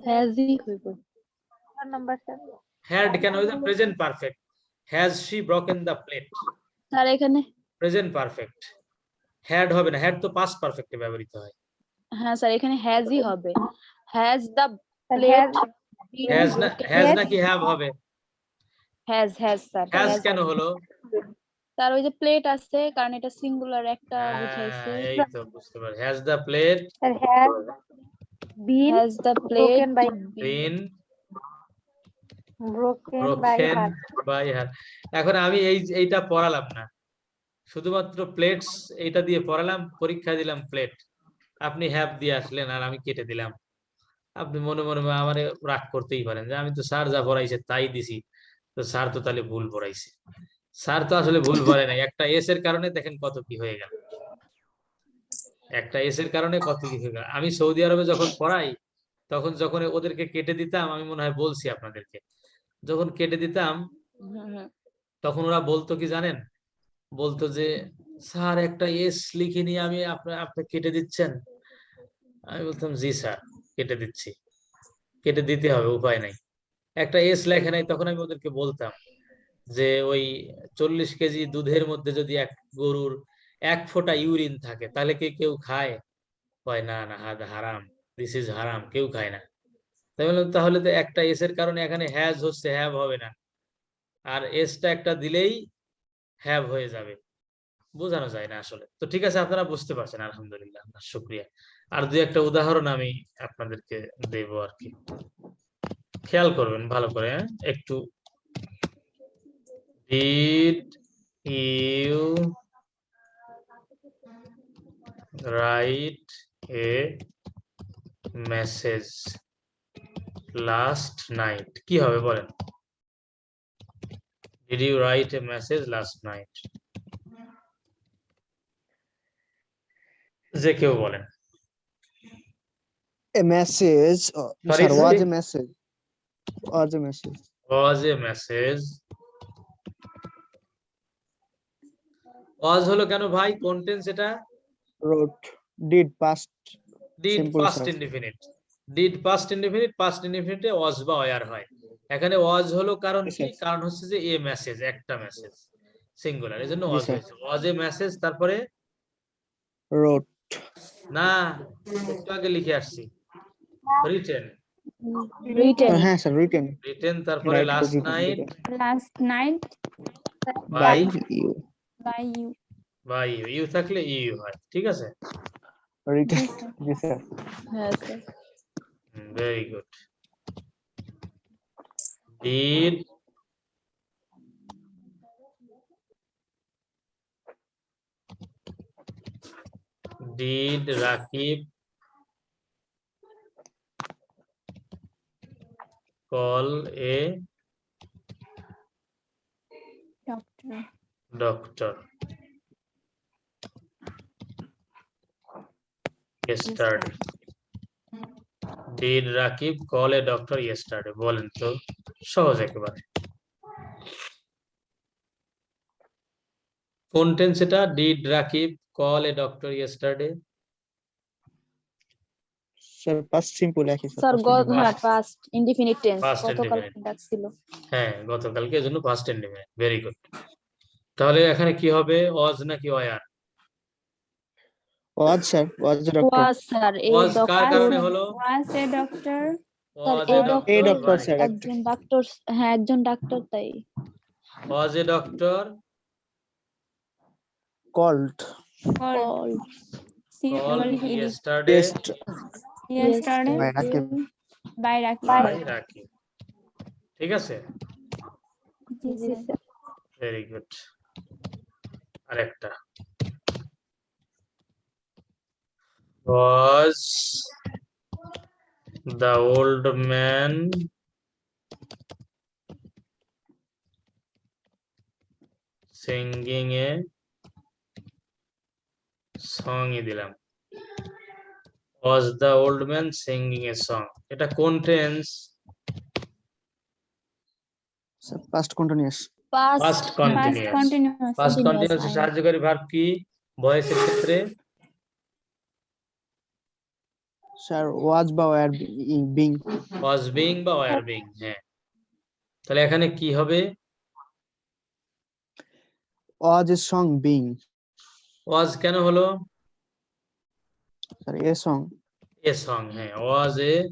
হ্যাজই হইব। নাম্বার স্যার, হ্যাড কেন হয়েছে? Present perfect. Has she broken the plate, sir এখানে প্রেজেন্ট পারফেক্ট। হ্যাড হবে না, হ্যাড তো পাস্ট পারফেক্টে ব্যবহৃত হয়। হ্যাঁ স্যার এখানে হ্যাজই হবে। Has the sir plate has না, হ্যাজ Yes. নাকি হ্যাভ হবে? হ্যাজ স্যার, হ্যাজ হ্যাজ কেন হলো? স্যার ওই যে প্লেট আছে, কারণ এটা সিঙ্গুলার একটা বুঝাইছে। এই তো বুঝতে পারি। Has the plate sir had been has the plate broken by been broken by broken her. By her. এখন আমি এইটা পড়ালাম না, শুধুমাত্র প্লেটস এইটা দিয়ে পড়ালাম, পরীক্ষা দিলাম প্লেট, আপনি হ্যাভ দিয়ে আসলেন আর আমি কেটে দিলাম। আপনি মনে মনে আমারে রাগ করতেই পারেন যে আমি তো স্যার যা পড়াইছে তাই দিছি, তো স্যার তো তাহলে ভুল পড়াইছে। স্যার তো আসলে ভুল পড়ে নাই, একটা এস এর কারণে দেখেন কত কি হয়ে গেল, একটা এস এর কারণে কত কি হয়ে গেল। আমি সৌদি আরবে যখন পড়াই, তখন যখন ওদেরকে কেটে দিতাম, আমি মনে হয় বলছি আপনাদেরকে, যখন কেটে দিতাম তখন ওরা বলতো কি জানেন, বলতো যে স্যার একটা এস লিখে নিয়ে আমি আপনি কেটে দিচ্ছেন। আমি বলতাম জি স্যার, কেটে দিচ্ছি, কেটে দিতে হবে, উপায় নাই। একটা এস লেখে নাই, তখন আমি ওদেরকে বলতাম যে ওই 40 কেজি দুধের মধ্যে যদি এক গরুর 1 ফোঁটা ইউরিন থাকে তাহলে কি কেউ খায়? কয় না না হারাম, দিস ইজ হারাম, কেউ খায় না। তাই বললাম তাহলে তো একটা এস এর কারণে এখানে হ্যাজ হচ্ছে, হ্যাভ হবে না, আর এসটা একটা দিলেই হ্যাভ হয়ে যাবে, বোঝানো যায় না আসলে। তো ঠিক আছে, আপনারা বুঝতে পারছেন, আলহামদুলিল্লাহ, আপনার শুক্রিয়া। আর দুই একটা উদাহরণ আমি আপনাদেরকে দেব আর কি, খেয়াল করবেন ভালো করে, হ্যাঁ? একটু did you write a message last night, কি হবে বলেন? Did you write a message last night, যে কেউ বলেন। A message. Sorry, Sir, was sorry. a message. Was a message. was a message, was হলো কেন ভাই? কোন টেন্স এটা? Wrote. Did past. Did Simple, past sir. Indefinite, did past indefinite, past ইনডিফিনিটে was বা ওয়্যার হয়। এখানে ওয়াজ হলো কারণ Yes, কি? sir. কারণ হচ্ছে যে এ মেসেজ, একটা মেসেজ, সিঙ্গুলার, এজন্য জি, ওয়াজ sir. হয়েছে। ওয়াজ এ মেসেজ, তারপরে Wrote. না, একটু আগে লিখে আসছি, রিটেন, written হ্যাঁ স্যার, written. রিটেন, তারপরে Right, last written, night written. Last night by, You. By you. By you, you থাকলে ইউ হয়, ঠিক আছে? Written. জি স্যার। Yes, sir. হ্যাঁ sir very good. Did Did Rakib call a doctor doctor yesterday? Did Rakib call a doctor yesterday? বলেন তো, সহজ একেবারে। কোন টেন্স এটা? Did Rakib call a doctor yesterday? Sir, past simple একই sir. Sir হ্যাঁ Past. Past indefinite tense Past গতকাল indefinite. ডাকছিল হ্যাঁ, গতকালকে, এজন্য past indefinite। Very good. তাহলে এখানে কি হবে? was নাকি were? Was, sir. Was the doctor. Was sir এই was কার ডক্টর কারণে হলো? Was a doctor sir was এই a A doctor, doctor, right? sir. একজন ডাক্তার হ্যাঁ একজন ডাক্তার তাই was a doctor Called. Call called he yesterday yesterday By Rakib. By Rakib. by Rakib। ঠিক আছে, জি জি স্যার। Sir very good. আরেকটা, was the old man singing a song? ই দিলাম, was the old man singing a song, এটা কোন tense? Sir, past continuous. Past past continuous। Continuous. Past Continuous, continuous এর I- সাহায্যকারী ভার্ব কি ভয়েসের ক্ষেত্রে? Sir, was বা were being. was being বা were being। হ্যাঁ, তাহলে এখানে কি হবে? Was a song being. was কেন হলো? Sir, a song. A song, হ্যাঁ, was a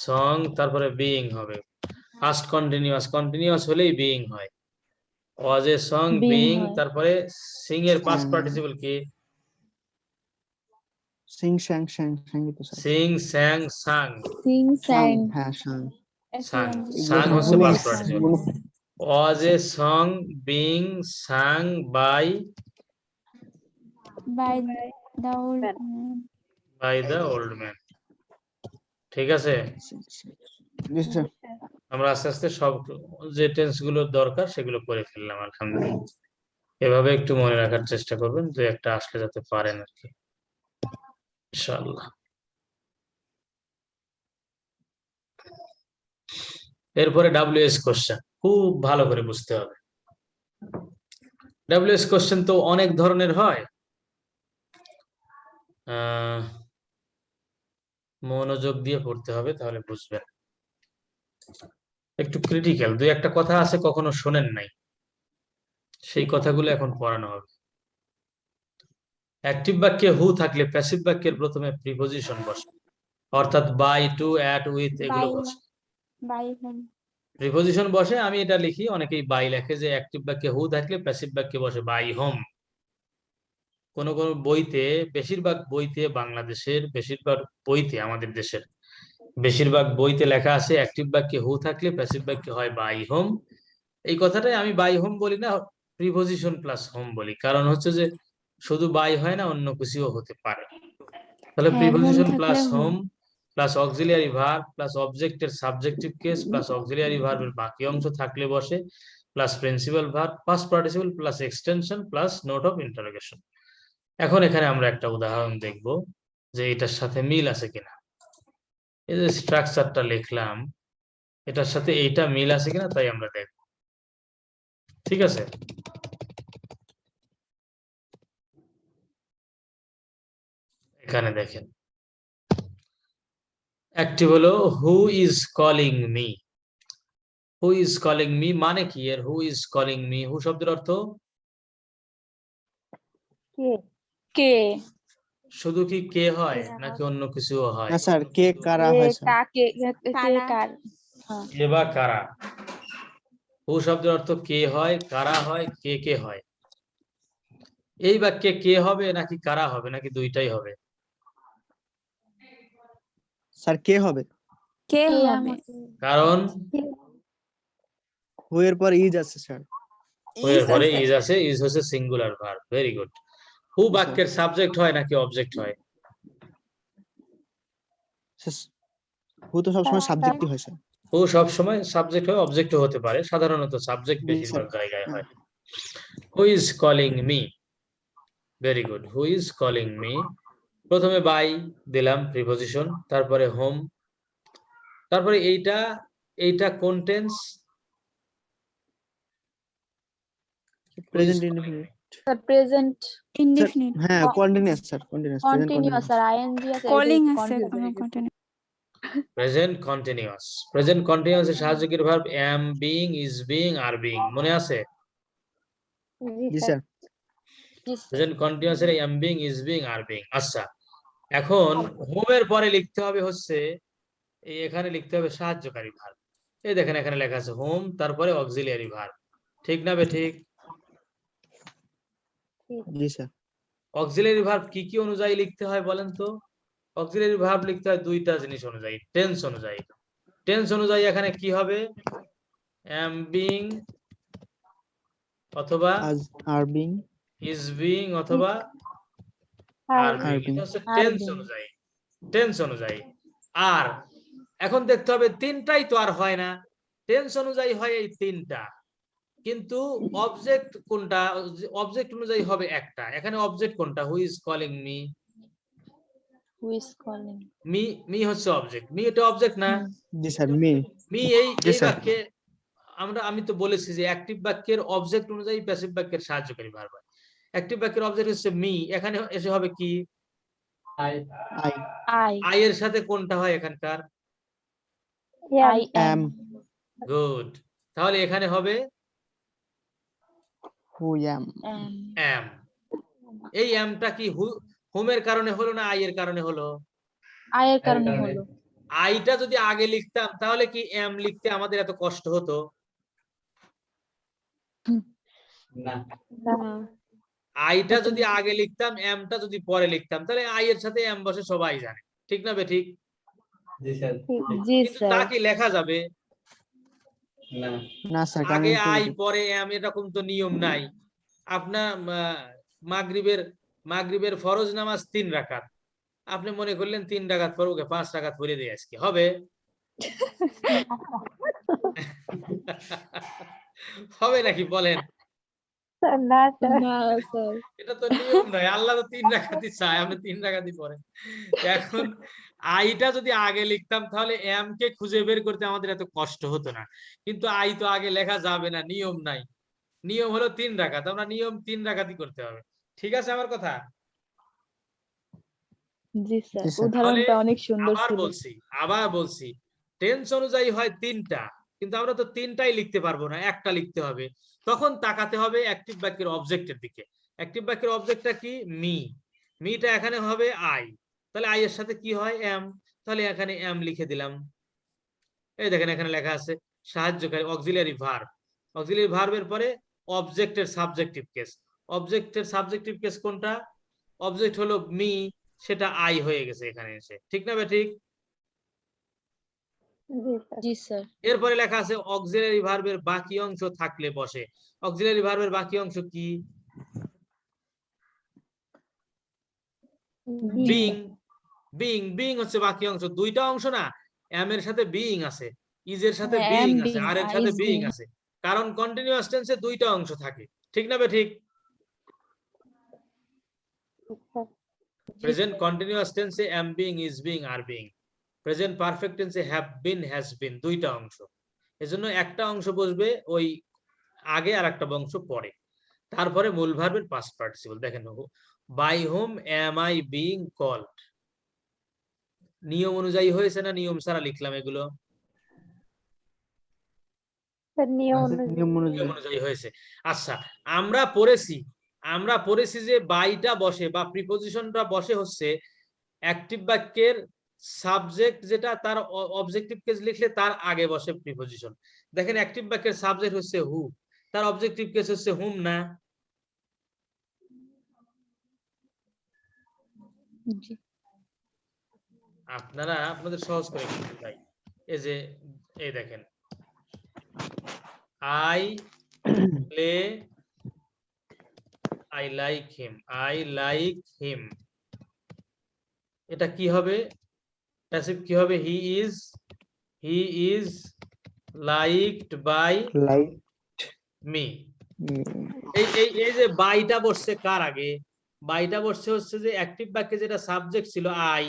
song, তারপরে being হবে। past continuous, continuous হলেই being হয়। was a song Being being, হয়। তারপরে sing এর past Sang. participle কি? Sing, sang, sang, sang তো sir. sing, sang, sang, Singh স্যাং হ্যাঁ, sang. sang, এগুলো sang সব হচ্ছে ভুলে past গেছি। participle। মনে- was a song being sung by by the old the old man। ঠিক আছে, জি স্যার। আমরা আস্তে আস্তে সব যে টেন্স গুলো দরকার সেগুলো করে ফেললাম, আলহামদুলিল্লাহ। এভাবে একটু মনে রাখার চেষ্টা করবেন, যে একটা আসলে যাতে পারেন আর কি, ইনশাআল্লাহ। এরপরে WS কোশ্চেন খুব ভালো করে বুঝতে হবে। WS কোশ্চেন তো অনেক ধরনের হয়, মনোযোগ দিয়ে পড়তে হবে, তাহলে বুঝবেন। একটু ক্রিটিক্যাল, দুই একটা কথা আছে কখনো শোনেন নাই, সেই কথাগুলো এখন পড়ানো হবে। অ্যাক্টিভ বাক্যে হু থাকলে প্যাসিভ বাক্যের প্রথমে প্রিপজিশন বসে, অর্থাৎ বাই, টু, অ্যাট, উইথ এগুলো বাই বসে। By whom. প্রিপজিশন বসে, আমি এটা লিখি, অনেকেই বাই লেখে, যে অ্যাক্টিভ বাক্যে হু থাকলে প্যাসিভ বাক্যে বসে বাই হোম। কোন কোন বইতে, বেশিরভাগ বইতে, বাংলাদেশের বেশিরভাগ বইতে, আমাদের দেশের বেশিরভাগ বইতে লেখা আছে অ্যাক্টিভ বাক্যে হু থাকলে প্যাসিভ বাক্যে হয় বাই হোম। এই কথাটাই আমি বাই হোম বলি না, প্রিপজিশন প্লাস হোম বলি, কারণ হচ্ছে যে শুধু বাই হয় না, অন্য কিছুও হতে পারে। তাহলে হ্যাঁ, প্রিপজিশন home প্লাস থাকলে whom plus auxiliary verb plus অবজেক্টের সাবজেক্টিভ কেস প্লাস অক্সিলিয়ারি ভার্বের বাকি অংশ থাকলে বসে, plus principal verb past participle plus extension plus note of interrogation. এখন এখানে আমরা একটা উদাহরণ দেখব যে এটার সাথে মিল আছে কিনা। এই যে স্ট্রাকচারটা লিখলাম, এটার সাথে এইটা মিল আছে কিনা তাই আমরা দেখব। ঠিক আছে, এখানে দেখেন অ্যাক্টিভ হলো হু is calling me. Who is calling me মানে কি? এর হু ইজ কলিং মি, হু শব্দের অর্থ কে শুধু কি কে হয় নাকি অন্য কিছুও হয়? না স্যার, কে কারা কে হয় স্যার? কাকে কে কারা। কার হ্যাঁ কে বা কারা। হু শব্দের অর্থ কে হয়, কারা হয়, কে কে হয়। এই বাক্যে কে হবে নাকি কারা হবে নাকি দুইটাই হবে? স্যার কে হবে? কে কে হবে? আমাকে কারণ হু এর পর ইজ আছে স্যার। হু এর পরে আছে। ইজ আছে, ইজ হচ্ছে singular verb. Very good. Who sir. বাক্যের সাবজেক্ট হয় নাকি অবজেক্ট হয়? হু তো সবসময় সাবজেক্টই হয় স্যার। হু সব সময় সাবজেক্ট হয়, অবজেক্টও হতে পারে, সাধারণত সাবজেক্ট জি বেশিরভাগ স্যার। জায়গায় হয়। Who is calling me, very good. Who is calling me, প্রথমে বাই দিলাম প্রিপজিশন, তারপরে হোম, তারপরে এইটা, এইটা কোন tense? Present indefinite. Present indefinite. হ্যাঁ, continuous sir, continuous, present continuous continuous. আর আইএনজি আছে কলিং এটা আছে কনফিউজ কোনো হয়ে গেছে কন্টিনিউ। Present continuous. প্রেজেন্ট কন্টিনিউয়াসের সাহায্যকারী verb am, being, is being, are being, মনে আছে? জি স্যার। জি স্যার প্রেজেন্ট কন্টিনিউয়াসের am, being, is being, are being। আচ্ছা, এখন হোমের পরে লিখতে হবে হচ্ছে, এই এখানে লিখতে হবে সাহায্যকারী ভার্ব। এই দেখেন এখানে লেখা আছে হোম, তারপরে অক্সিলিয়ারি ভার্ব। ঠিক না ঠিক? জি স্যার। অক্সিলিয়ারি ভার্ব কি কি অনুযায়ী লিখতে হয় বলেন তো? অক্সিলিয়ারি ভার্ব লিখতে হয় দুইটা জিনিস অনুযায়ী, টেন্স অনুযায়ী। টেন্স অনুযায়ী এখানে কি হবে? am being অথবা আর বিং, is being অথবা are being। being। এটা হচ্ছে টেন্স অনুযায়ী, টেন্স অনুযায়ী। আর এখন দেখতে হবে তিনটাই তো আর হয় না, টেন্স অনুযায়ী হয় এই তিনটা, কিন্তু অবজেক্ট কোনটা? অবজেক্ট অনুযায়ী হবে একটা। এখানে অবজেক্ট কোনটা? হু is calling me. Who is calling me, me হচ্ছে অবজেক্ট। মি এটা অবজেক্ট না? জি স্যার। মি, মি এই জি এই স্যার। বাক্যে আমি তো বলেছি যে অ্যাক্টিভ বাক্যের অবজেক্ট অনুযায়ী প্যাসিভ বাক্যের সাহায্যকারী ভার্ব হয়। অ্যাক্টিভ বাক্যের অবজেক্ট হচ্ছে মি, এখানে এসে হবে কি? আই, আই এর সাথে কোনটা হয় এখানকার? I am, good. তাহলে এখানে হবে হু এম। এম। এই এমটা কি হোমের কারণে হলো না আই এর কারণে হলো? আই এর কারণে হলো আইটা যদি আগে লিখতাম তাহলে কি এম লিখতে আমাদের এত কষ্ট হতো? না আইটা যদি আগে লিখতাম, এমটা যদি পরে লিখতাম, তাহলে আই এর সাথে এম বসে সবাই জানে। ঠিক না ঠিক? জি স্যার জি কিন্তু তা স্যার কি লেখা যাবে? না না স্যার, কারণ আগে আই ইনফিনিটিভ। পরে এম, এরকম তো নিয়ম নাই। আপনার মাগরিবের ফরজ নামাজ 3 রাকাত, আপনি মনে করলেন 3 রাকাত পর ওকে 5 রাকাত পড়ে দিয়ে আজকে হবে? হবে নাকি বলেন? না স্যার এটা তো নিয়ম নয়। আল্লাহ তো 3 রাকাতই চায়, আপনি 3 রাকাতই পড়েন। এখন আইটা যদি আগে লিখতাম তাহলে এম কে খুঁজে বের করতে আমাদের এত কষ্ট হতো না, কিন্তু আই তো আগে লেখা যাবে না, নিয়ম নাই। নিয়ম হলো 3 রাকাত, আমরা নিয়ম 3 রাকাতই করতে হবে। ঠিক আছে আমার কথা? জি স্যার জি স্যার। উদাহরণটা অনেক সুন্দর আবার ছিল বলছি টেন্স অনুযায়ী হয় 3টা, কিন্তু আমরা তো 3টাই লিখতে পারবো না, একটা লিখতে হবে। তখন তাকাতে হবে অ্যাক্টিভ বাক্যের অবজেক্টের দিকে। অ্যাক্টিভ বাক্যের অবজেক্টটা কি? মি। মিটা এখানে হবে আই, তাহলে আই এর সাথে কি হয় এম, তাহলে এখানে এম লিখে দিলাম। এই দেখেন এখানে লেখা আছে সাহায্যকারী অক্সিলিয়ারি ভার্ব, অক্সিলিয়ারি ভার্বের পরে অবজেক্টের সাবজেক্টিভ কেস, অবজেক্টের সাবজেক্টিভ কেস কোনটা, অবজেক্ট হলো মি, সেটা আই হয়ে গেছে এখানে এসে, ঠিক না ঠিক? জি স্যার। এরপরে লেখা আছে অক্সিলিয়ারি ভার্বের বাকি অংশ থাকলে বসে, অক্সিলিয়ারি ভার্বের বাকি অংশ কি, বিং, বিং, বিং হচ্ছে বাকি অংশ, দুইটা অংশ না, এম এর সাথে বিং আছে, ইজ এর সাথে হ্যাঁ, বিং am আছে, being, আর এর সাথে is বিং being। আছে, কারণ কন্টিনিউয়াস টেন্সে দুইটা অংশ থাকে, ঠিক না ঠিক? প্রেজেন্ট কন্টিনিউয়াস টেন্সে am being, is being, are being, present perfect টেন্সে হ্যাভ বিন, হ্যাজ বিন, দুইটা অংশ, এজন্য একটা অংশ বসবে ওই আগে আর একটা অংশ পরে, তারপরে মূল ভার্বের পাস্ট পার্টিসিপল। দেখেন by whom am I being called, নিয়ম অনুযায়ী হয়েছে না নিয়ম ছাড়া লিখলাম এগুলো? নিয়ম নিয়ম অনুযায়ী। অনুযায়ী হয়েছে। আচ্ছা, আমরা পড়েছি যে বাইটা বসে বা প্রিপজিশনটা বসে হচ্ছে অ্যাক্টিভ বাক্যের সাবজেক্ট যেটা তার অবজেক্টিভ কেস লিখলে তার আগে বসে প্রিপজিশন। দেখেন অ্যাক্টিভ বাক্যের সাবজেক্ট হচ্ছে হু, তার অবজেক্টিভ কেস হচ্ছে হুম না? জি। আপনারা আপনাদের সহজ করে লিখতে চাই, এই যে এই দেখেন I play, I like him, I like him, এটা কি হবে, প্যাসিভ কি হবে, he is liked by like me. এই এই এই যে বাইটা বসছে কার আগে, বাইটা বসছে হচ্ছে যে অ্যাক্টিভ বাক্যে যেটা সাবজেক্ট ছিল আই,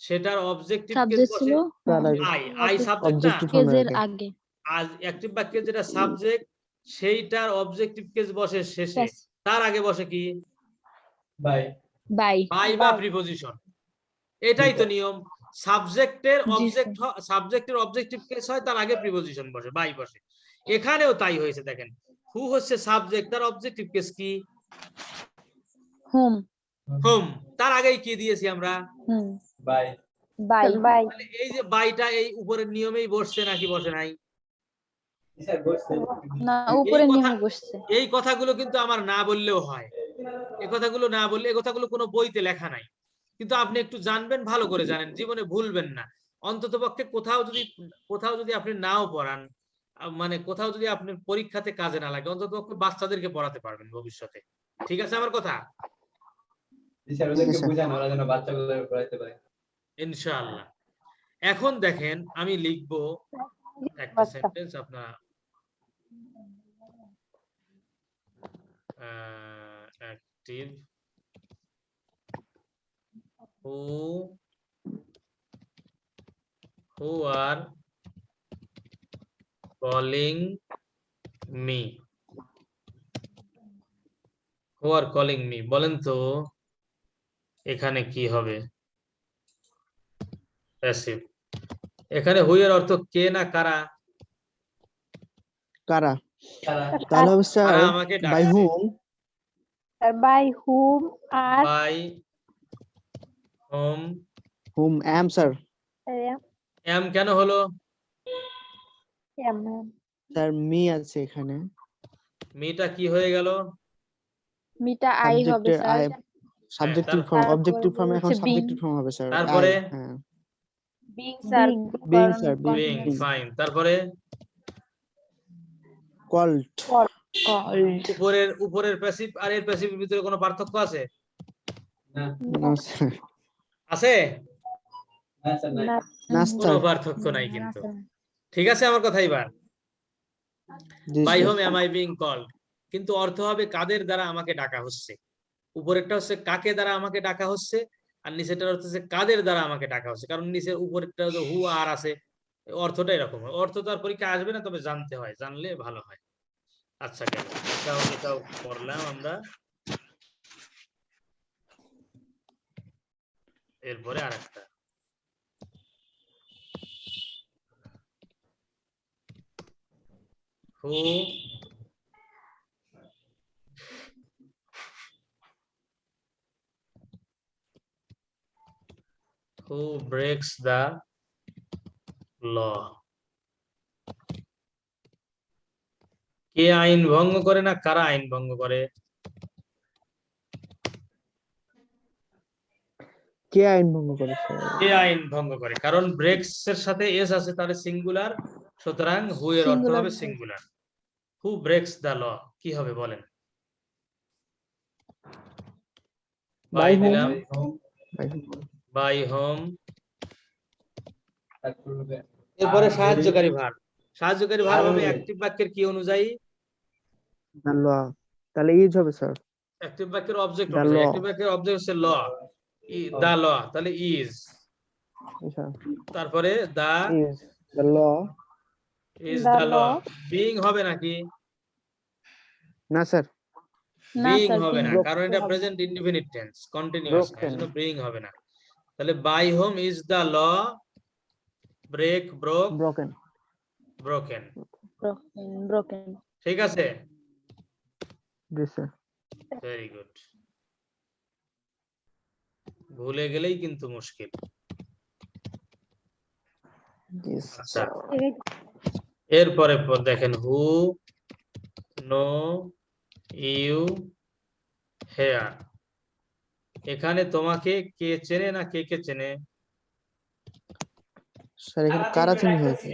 সেটার অবজেক্টিভ কেস সাবজেক্ট ছিল বসে আই সাবজেক্ট না, অবজেক্টিভ ফর্মের কেজের আগে। আগে। আর অ্যাক্টিভ বাক্যের যেটা সাবজেক্ট সেইটার অবজেক্টিভ কেস বসে শেষে, Yes, তার আগে বসে কি, বাই। বাই। বাই বা প্রিপজিশন, এটাই তো নিয়ম। সাবজেক্টের জি অবজেক্টিভ কেস হয় তার আগে প্রিপজিশন বসে, বাই বসে, এখানেও তাই হয়েছে। দেখেন হু হচ্ছে সাবজেক্ট, তার অবজেক্টিভ কেস কি, হোম। হোম, তার আগেই কি দিয়েছি আমরা, হুম। বাই। বাই। তাহলে এই যে বাইটা এই উপরের নিয়মেই বসছে নাকি বসে নাই? স্যার বসছে। না, এই উপরে কথা, নিয়মে বসছে। এই কথাগুলো কিন্তু আমার না বললেও হয়, এই কথাগুলো না বললে, এই কথাগুলো কোনো বইতে লেখা নাই, কিন্তু আপনি একটু জানবেন, ভালো করে জানেন, জীবনে ভুলবেন না। অন্তত পক্ষে কোথাও যদি আপনি নাও পড়ান, মানে কোথাও যদি আপনার পরীক্ষাতে কাজে না লাগে, অন্তত পক্ষে বাচ্চাদেরকে পড়াতে পারবেন ভবিষ্যতে, ঠিক আছে আমার কথা? জি স্যার, ওদেরকে জি স্যার। বোঝান, ওরা যেন বাচ্চাগুলোকে পড়াইতে পারে। ইনশাআল্লাহ। এখন দেখেন আমি লিখবো একটা সেন্টেন্স, আপনার active who are calling me, who are calling me, বলেন তো এখানে কি হবে, প্যাসিভ। এখানে হু এর অর্থ কে না কারা, কারা, তারা তাহলে হবে স্যার কারা আমাকে বাই ডাকছে, hmm, by whom are by whom, whom am sir, am কেন হলো, স্যার মি আছে এখানে, মিটা কি হয়ে গেল, মিটা আই হবে সাবজেক্টের sir. Subjective form, objective form এখন হচ্ছে being। সাবজেক্টিভ ফর্ম হবে স্যার, তারপরে হ্যাঁ being sir. Being sir, being, fine, তারপরে কল্ড, কল্ড। উপরের প্যাসিভ আর এর প্যাসিভের ভিতরে কোনো পার্থক্য আছে? না, না স্যার, আছে? না স্যার নাই। না কোনো স্যার, পার্থক্য নাই কিন্তু, ঠিক আছে আমার কথা এবার। জি by sir, whom am I being called, কিন্তু অর্থ হবে কাদের দ্বারা আমাকে ডাকা হচ্ছে, উপরেরটা হচ্ছে কাকে দ্বারা আমাকে ডাকা হচ্ছে, আর নিচেরটা হচ্ছে কাদের দ্বারা আমাকে ডাকা হচ্ছে, কারণ নিচের উপরেরটা হু আর আছে, অর্থটা এরকম, অর্থ তো আর পরীক্ষা আসবে না, তবে জানতে হয়, জানলে ভালো হয়। আচ্ছা গেল, এটাও করলাম আমরা। এরপরে আরেকটা, হু who breaks the law? কে আইন ভঙ্গ করে না কারা আইন ভঙ্গ করে? কে আইন ভঙ্গ করে স্যার? কে আইন ভঙ্গ করে, কারণ ব্রেকস এর সাথে এস আছে, তাহলে সিঙ্গুলার, সুতরাং হু এর অর্থ Singular হবে who? Singular. Who breaks the law কি হবে বলেন? By by whom? দিলাম, By whom? By whom. তারপর হবে এরপরে আর সাহায্যকারী ভার্ব। সাহায্যকারী ভার্ব হবে আর- অ্যাকটিভ বাক্যের কি অনুযায়ী? The law, তাহলে ইজ হবে স্যার। অ্যাকটিভ বাক্যের অবজেক্ট The অনুযায়ী। law. অ্যাকটিভ বাক্যের অবজেক্ট হচ্ছে ল, দা ল, তাহলে ইজ। আচ্ছা, তারপরে the is the law? Is The the law. law? Being হবে নাকি? না স্যার, না বিং স্যার, হবে না, being কারণ তো এটা হবে। Present indefinite tense, continuous, Broken. এজন্য বিং হবে না। তাহলে by whom is the law break broke broken. Broken. Broken. ঠিক আছে, জি স্যার। Very good. ভুলে গেলেই কিন্তু মুশকিল। জি আচ্ছা, স্যার। এরপরে দেখেন হু, নো, ইউ, হেয়ার। এখানে তোমাকে কে চেনে না কে কে চেনে? স্যার এখানে কারা চিনি হয়েছে?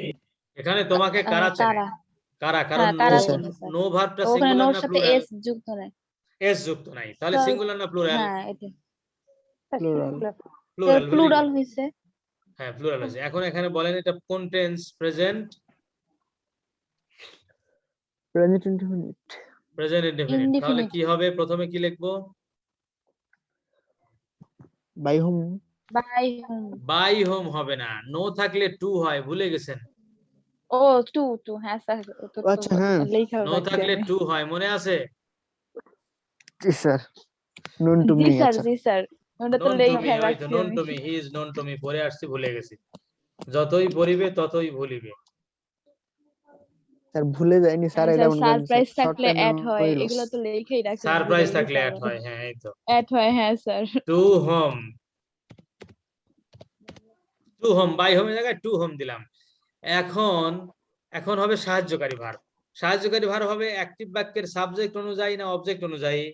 এখানে তোমাকে কারা চেনে? কারা? কারা, কারণ হ্যাঁ, কারা স্যার। চেনে স্যার। নো ভার্বটা ওখানে সিঙ্গুলার নোর না সাথে প্লুরাল? এস যুক্ত নাই। এস যুক্ত নাই, তাহলে স্যার, সিঙ্গুলার না প্লুরাল? হ্যাঁ এটা Plural. প্লুরাল। প্লুরাল হইছে। হ্যাঁ, প্লুরাল হয়েছে। এখন এখানে বলেন এটা কোন tense? Present, Present indefinite. Present indefinite. তাহলে Indefinite. কি হবে? প্রথমে কি লিখবো? By whom? By whom. By whom হবে না, নো থাকলে টু হয়, ভুলে গেছেন? ও টু হ্যাঁ স্যার, ও আচ্ছা, হ্যাঁ। লেখা নো রাখছি থাকলে আমি। টু হয়, মনে আছে? জি স্যার। Known to জি me, স্যার, আচ্ছা। জি স্যার, ওটা তো নন টু মি, লেখা ওই তো রাখছি নন আমি। To me, he is known to me পড়ে আসছি, ভুলে গেছি। যতই পড়িবে ততই ভুলিবে। স্যার ভুলে যায়নি স্যার, এটা মনে করেন সারপ্রাইজ short থাকলে time অ্যাড হয়, memory loss. এগুলো তো লেখাই রাখছি। সারপ্রাইজ থাকলে অ্যাড হয়, হ্যাঁ এই তো। অ্যাড হয়, হ্যাঁ sir. To whom, to whom, by হোমের জায়গায় টু হোম দিলাম। এখন এখন হবে সাহায্যকারী ভার্ব। সাহায্যকারী ভার্ব হবে অ্যাকটিভ বাক্যের সাবজেক্ট অনুযায়ী না অবজেক্ট অনুযায়ী?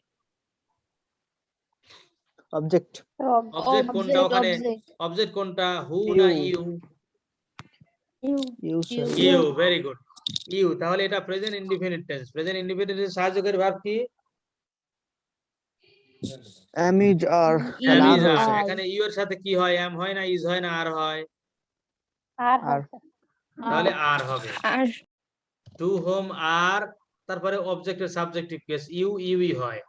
Object. অবজেক্ট কোনটা ওখানে? অবজেক্ট কোনটা, হু না you? You sir. You, very good, you. তাহলে এটা present indefinite tense. Present indefinite tense সাহায্যকারী ভার্ব কি? Am, is, are. Am, তাহলে is, are হবে are। স্যার। এখানে ইউ এর সাথে কি হয়? এম হয় না ইজ হয় না আর হয়? আর। তাহলে আর হবে। আর টু হোম আর, তারপরে অবজেক্টের সাবজেক্টিভ কেস ইউ, ইউই হয়।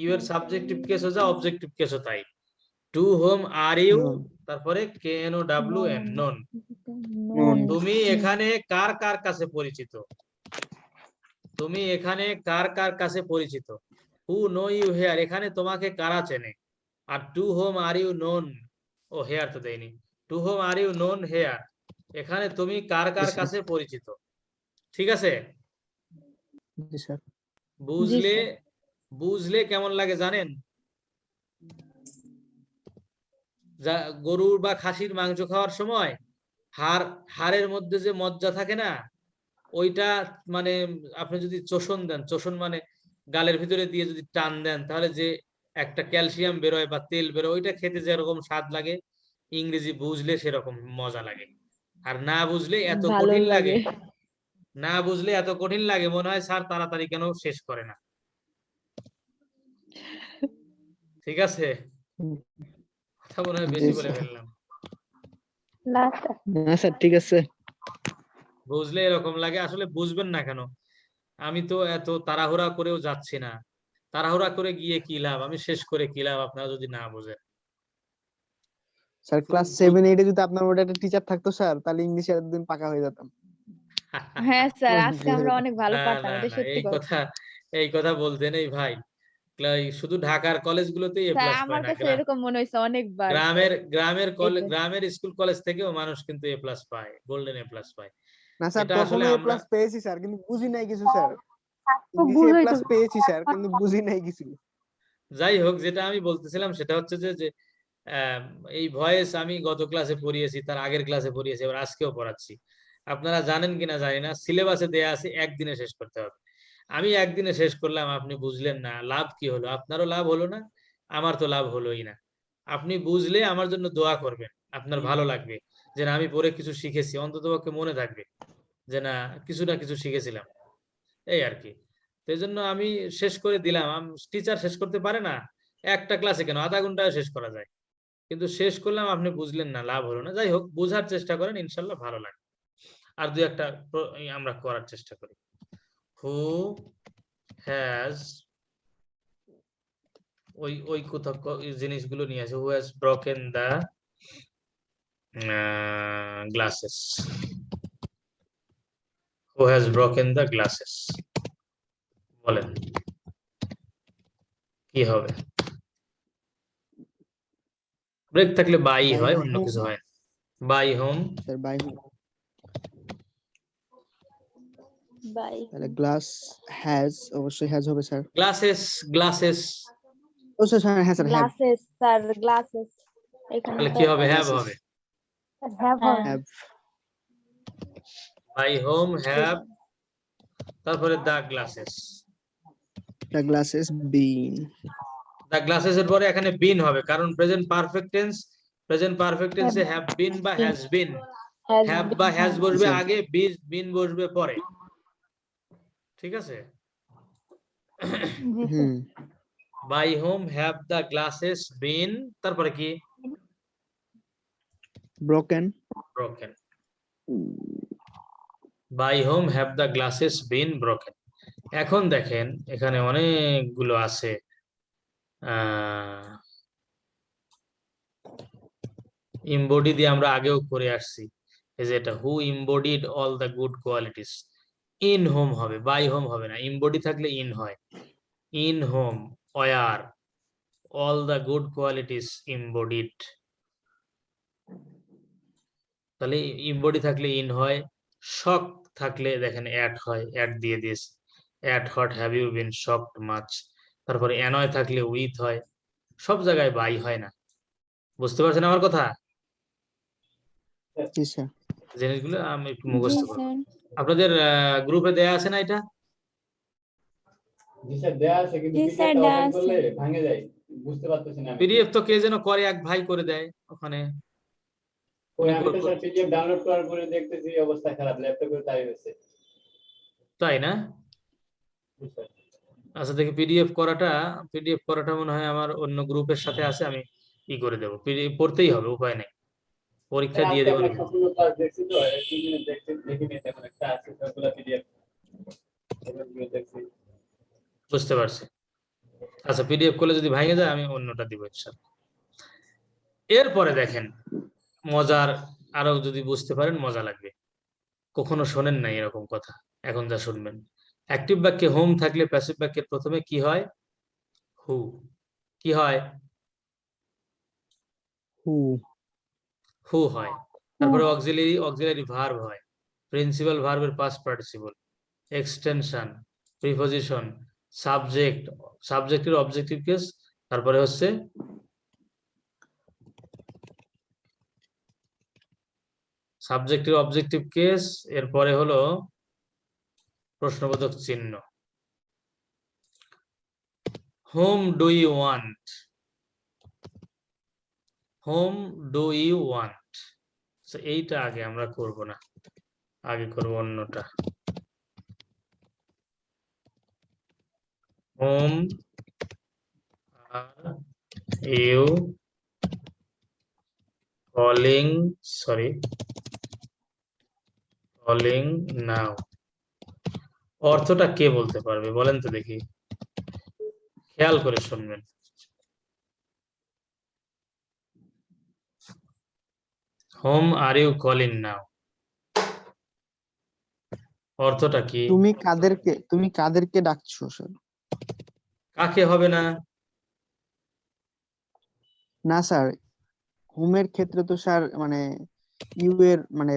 ইউ এর সাবজেক্টিভ কেস হচ্ছে অবজেক্টিভ কেসও তাই। To whom are you, Known. তারপরে K N O W N, known. Known. তুমি এখানে কার কার কাছে পরিচিত? তুমি এখানে কার কার কাছে পরিচিত? হু নো ইউ হেয়ার, এখানে তোমাকে কারা চেনে? আর to whom are you known, ও হেয়ার তো দেয়নি। To whom are you known here, এখানে তুমি কার কার Yes, sir. কাছে পরিচিত? ঠিক আছে, জি স্যার। বুঝলে? স্যার। বুঝলে কেমন লাগে জানেন? গরুর বা খাসির মাংস খাওয়ার সময় হাড়ের মধ্যে যে মজ্জা থাকে না, ওইটা মানে আপনি যদি চোষণ দেন, চোষণ মানে গালের ভিতরে দিয়ে যদি টান দেন, তাহলে যে একটা ক্যালসিয়াম বেরোয় বা তেল বেরোয়, ওইটা খেতে যেরকম স্বাদ লাগে, ইংরেজি বুঝলে সেরকম মজা লাগে। আর না বুঝলে এত ভালো কঠিন লাগে। লাগে, না বুঝলে এত কঠিন লাগে, মনে হয় স্যার তাড়াতাড়ি কেন শেষ করে না। ঠিক আছে, কথা মনে হয় বেশি বলে ফেললাম। না স্যার ঠিক আছে। বুঝলে এরকম লাগে, আসলে বুঝবেন না কেন? আমি তো এত তাড়াহুড়া করেও যাচ্ছি না, তাড়াহুড়া করে গিয়ে কি লাভ, আমি শেষ করে কি লাভ আপনারা যদি না বোঝেন? স্যার ক্লাস 7 8 এ যদি আপনার মধ্যে একটা টিচার থাকতো স্যার, তাহলে ইংলিশে একদিন পাকা হয়ে যেতাম। হ্যাঁ স্যার, আজকে আমরা অনেক ভালো না পারতাম, না এটা না, সত্যি এই কথা। কথা, এই কথা বলতে নেই ভাই। শুধু ঢাকার কলেজগুলোতেই এ স্যার প্লাস আমার পায় না, কাছে এরকম মনে হয়েছে অনেকবার স্যার। গ্রামের স্কুল কলেজ থেকেও মানুষ কিন্তু এ প্লাস পায়, গোল্ডেন এ প্লাস পায়। না স্যার, এটা আসলে তখনও এ আমরা, প্লাস পেয়েছি স্যার, কিন্তু বুঝি নাই কিছু স্যার। তো ইংলিশে এ বুঝোই তো। প্লাস পেয়েছি স্যার, কিন্তু বুঝি নাই কিছু। যাই হোক, যেটা আমি বলতেছিলাম সেটা হচ্ছে যে এই ভয়েস আমি গত ক্লাসে পড়িয়েছি, তার আগের ক্লাসে পড়িয়েছি, এবার আজকেও পড়াচ্ছি। আপনারা জানেন কিনা জানি না, সিলেবাসে দেয়া আছে একদিনে শেষ করতে হবে। আমি একদিনে শেষ করলাম, আপনি বুঝলেন না, লাভ কি হলো? আপনারও লাভ হলো না, আমার তো লাভ হলোই না। আপনি বুঝলে আমার জন্য দোয়া করবেন, আপনার ভালো লাগবে যে না আমি পড়ে কিছু শিখেছি, অন্ততপক্ষে মনে থাকবে যে না কিছু না কিছু শিখেছিলাম, এই আর কি। তো এই জন্য আমি শেষ করে দিলাম। টিচার শেষ করতে পারে না, একটা ক্লাসে কেন আধা ঘন্টায় শেষ করা যায়, কিন্তু শেষ করলাম, আপনি বুঝলেন না, লাভ হলো না। যাই হোক, বোঝার চেষ্টা করেন, ইনশাল্লাহ ভালো লাগবে। আর দুই একটা আমরা করার চেষ্টা করি। হু হ্যাজ, ওই ওই কোথাও জিনিসগুলো নিয়ে আছে। Who has broken the glasses, who has broken the glasses, বলেন কি হবে? ব্রেক থাকলে বাই By হয়, অন্য whom? কিছু হয় না। By whom, Sir, by whom? By তাহলে গ্লাস হ্যাজ, অবশ্যই হ্যাজ হবে স্যার। গ্লাসেস, গ্লাসেস, ও স্যার, হ্যাঁ sir, have. Glasses sir, glasses এখানে তাহলে কি হবে? হ্যাভ হবে। হ্যাভ হ্যাঁ হ্যাভ, বাই হোম, হ্যাভ, তারপরে the glasses. The glasses been. The glasses এর পরে এখানে বিন হবে, কারণ present perfect tense, present perfect টেন্সে হ্যাভ বিন বা হ্যাজ বিন, হ্যাজ হ্যাভ বা হ্যাজ বসবে আচ্ছা। আগে, বিন বসবে পরে, ঠিক আছে? হুম, by whom have the glasses been, তারপরে কি? Broken. Broken. By whom have the glasses been broken. এখন দেখেন এখানে অনেকগুলো আছে। ইমবডি দিয়ে আমরা আগেও করে আসছি, এই যে এটা, who embodied all the good qualities. In whom হবে, বাই হোম হবে না, ইমবডি থাকলে ইন হয়। In whom were all the good qualities embodied, তাহলে ইমবডি থাকলে ইন হয়। শক থাকলে দেখেন অ্যাট হয়, অ্যাট দিয়ে দিয়েছে, at what have you been shocked much. তারপরে অ্যানয় থাকলে উইথ হয়, সব জায়গায় বাই হয় না। বুঝতে পারছেন আমার কথা? জি স্যার। জিনিসগুলো আমি একটু জি মুখস্থ করব। স্যার। আপনাদের গ্রুপে দেয়া আছে না এটা? জি স্যার দেয়া আছে, কিন্তু জি স্যার, পিডিএফটা দেয়া ওপেন আছে। করলে ভাঙে যায়, বুঝতে পারতেছি না আমি। পিডিএফ তো কে যেন করে, এক ভাই করে দেয় ওখানে। ওই আমি তো স্যার পিডিএফ ডাউনলোড করার পরে দেখতেছি অবস্থা খারাপ, ল্যাপটপে তাই হয়েছে। তাই না? জি স্যার। আচ্ছা দেখি, পিডিএফ করাটা মনে হয় আমার অন্য গ্রুপের সাথে আছে, আমি ই করে দেবো। পিডিএফ পড়তেই হবে, উপায় নেই, পরীক্ষা দিয়ে আজকে দেবো। আপনার সবগুলো ক্লাস দেখছি তো, একদিনে দেখিনি, এখন একটা আছে সবগুলো পিডিএফ দেখছি। বুঝতে পারছি। আচ্ছা পিডিএফ করলে যদি ভাঙে যায় আমি অন্যটা দিব ইনশাআল্লাহ। এরপরে দেখেন মজার, আরো যদি বুঝতে পারেন মজা লাগবে। কখনো শোনেন নাই এরকম কথা, এখন যা শুনবেন। অ্যাক্টিভ বাক্যে হোম থাকলে প্যাসিভ বাক্যের প্রথমে কি হয়? হু। কি হয়? হু। হু হয়। তারপরে অক্সিলারি ভার্ব হয়, প্রিন্সিপাল ভার্বের past participle, extension, preposition, subject, সাবজেক্টের অবজেক্টিভ কেস, তারপরে হচ্ছে সাবজেক্টের অবজেক্টিভ কেস, এরপরে হলো প্রশ্নবোধক চিহ্ন। Whom do you want, whom do you want, এইটা আগে আমরা করব না, আগে করব অন্যটা। Whom are you calling, sorry calling now. অর্থটা কে বলতে পারবে বলেন তো দেখি, খেয়াল করে শুনবেন। Home are you calling now, অর্থটা কি? তুমি কাদেরকে ডাকছো স্যার? কাকে হবে না? না স্যার, হোমের ক্ষেত্রে তো স্যার মানে ইউ এর মানে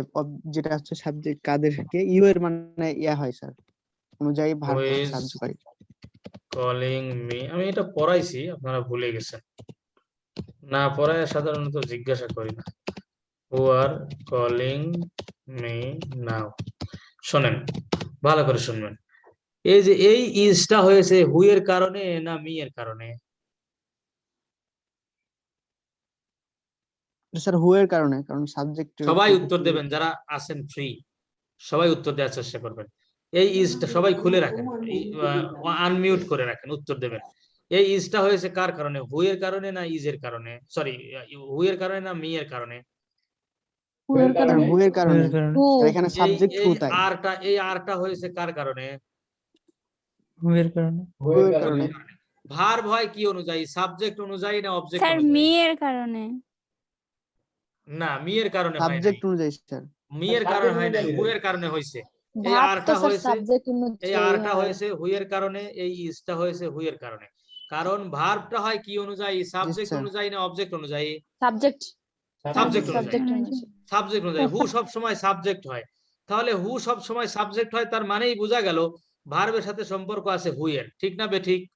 যেটা হচ্ছে সাবজেক্ট, কাদেরকে ইউ এর মানে ইয়া হয় স্যার, অনুযায়ী ভার্ব Who হচ্ছে is সাহায্য করে। calling me, আমি এটা পড়াইছি, আপনারা ভুলে গেছেন। না পড়ায় সাধারণত জিজ্ঞাসা করি না। হু আর কলিং মি নাও। শোনেন, ভালো করে শুনবেন। এই যে এই ইজটা হয়েছে হু এর কারণে না মি এর কারণে? স্যার হু এর কারণে, কারণ সাবজেক্ট সবাই উত্তর দেবেন, যারা আছেন ফ্রি সবাই উত্তর দেওয়ার চেষ্টা করবেন। এই ইজটা সবাই খুলে রাখেন, আনমিউট করে রাখেন, উত্তর দেবেন। এই ইজটা হয়েছে কার কারণে? হু এর কারণে না ইজের কারণে? সরি, হু এর কারণে না মি এর কারণে? হু এর কারণে হু এর কারণে। এর কারণে হু আর এখানে এই সাবজেক্ট হু, তাই এই আরটা হয়েছে কার কারণে? হু এর কারণে হু এর কারণে। ভার্ব হয় কি অনুযায়ী? সাবজেক্ট অনুযায়ী না অবজেক্ট স্যার অনুযায়ী? মি এর কারণে। না, মি এর কারণে হয় নাই। সাবজেক্ট অনুযায়ী স্যার। মি এর কারণে হয় নাই, হু এর কারণে হয়েছে। এই ভাব তো আরটা স্যার হয়েছে, সাবজেক্ট এই অনুযায়ী আরটা হয়। হয়েছে হু এর কারণে, এই ইজটা হয়েছে হু এর কারণে। কারণ ভার্বটা হয় কি অনুযায়ী? Subject sir. অনুযায়ী না অবজেক্ট অনুযায়ী? সাবজেক্ট সাবজেক্ট অনুযায়ী। সাবজেক্ট অনুযায়ী। সাবজেক্ট অনুযায়ী। হু সব সময় সাবজেক্ট হয়। তাহলে হু সব সময় সাবজেক্ট হয়, তার মানেই বোঝা গেল ভার্বের সাথে সম্পর্ক আছে হু এর। ঠিক না বেঠিক?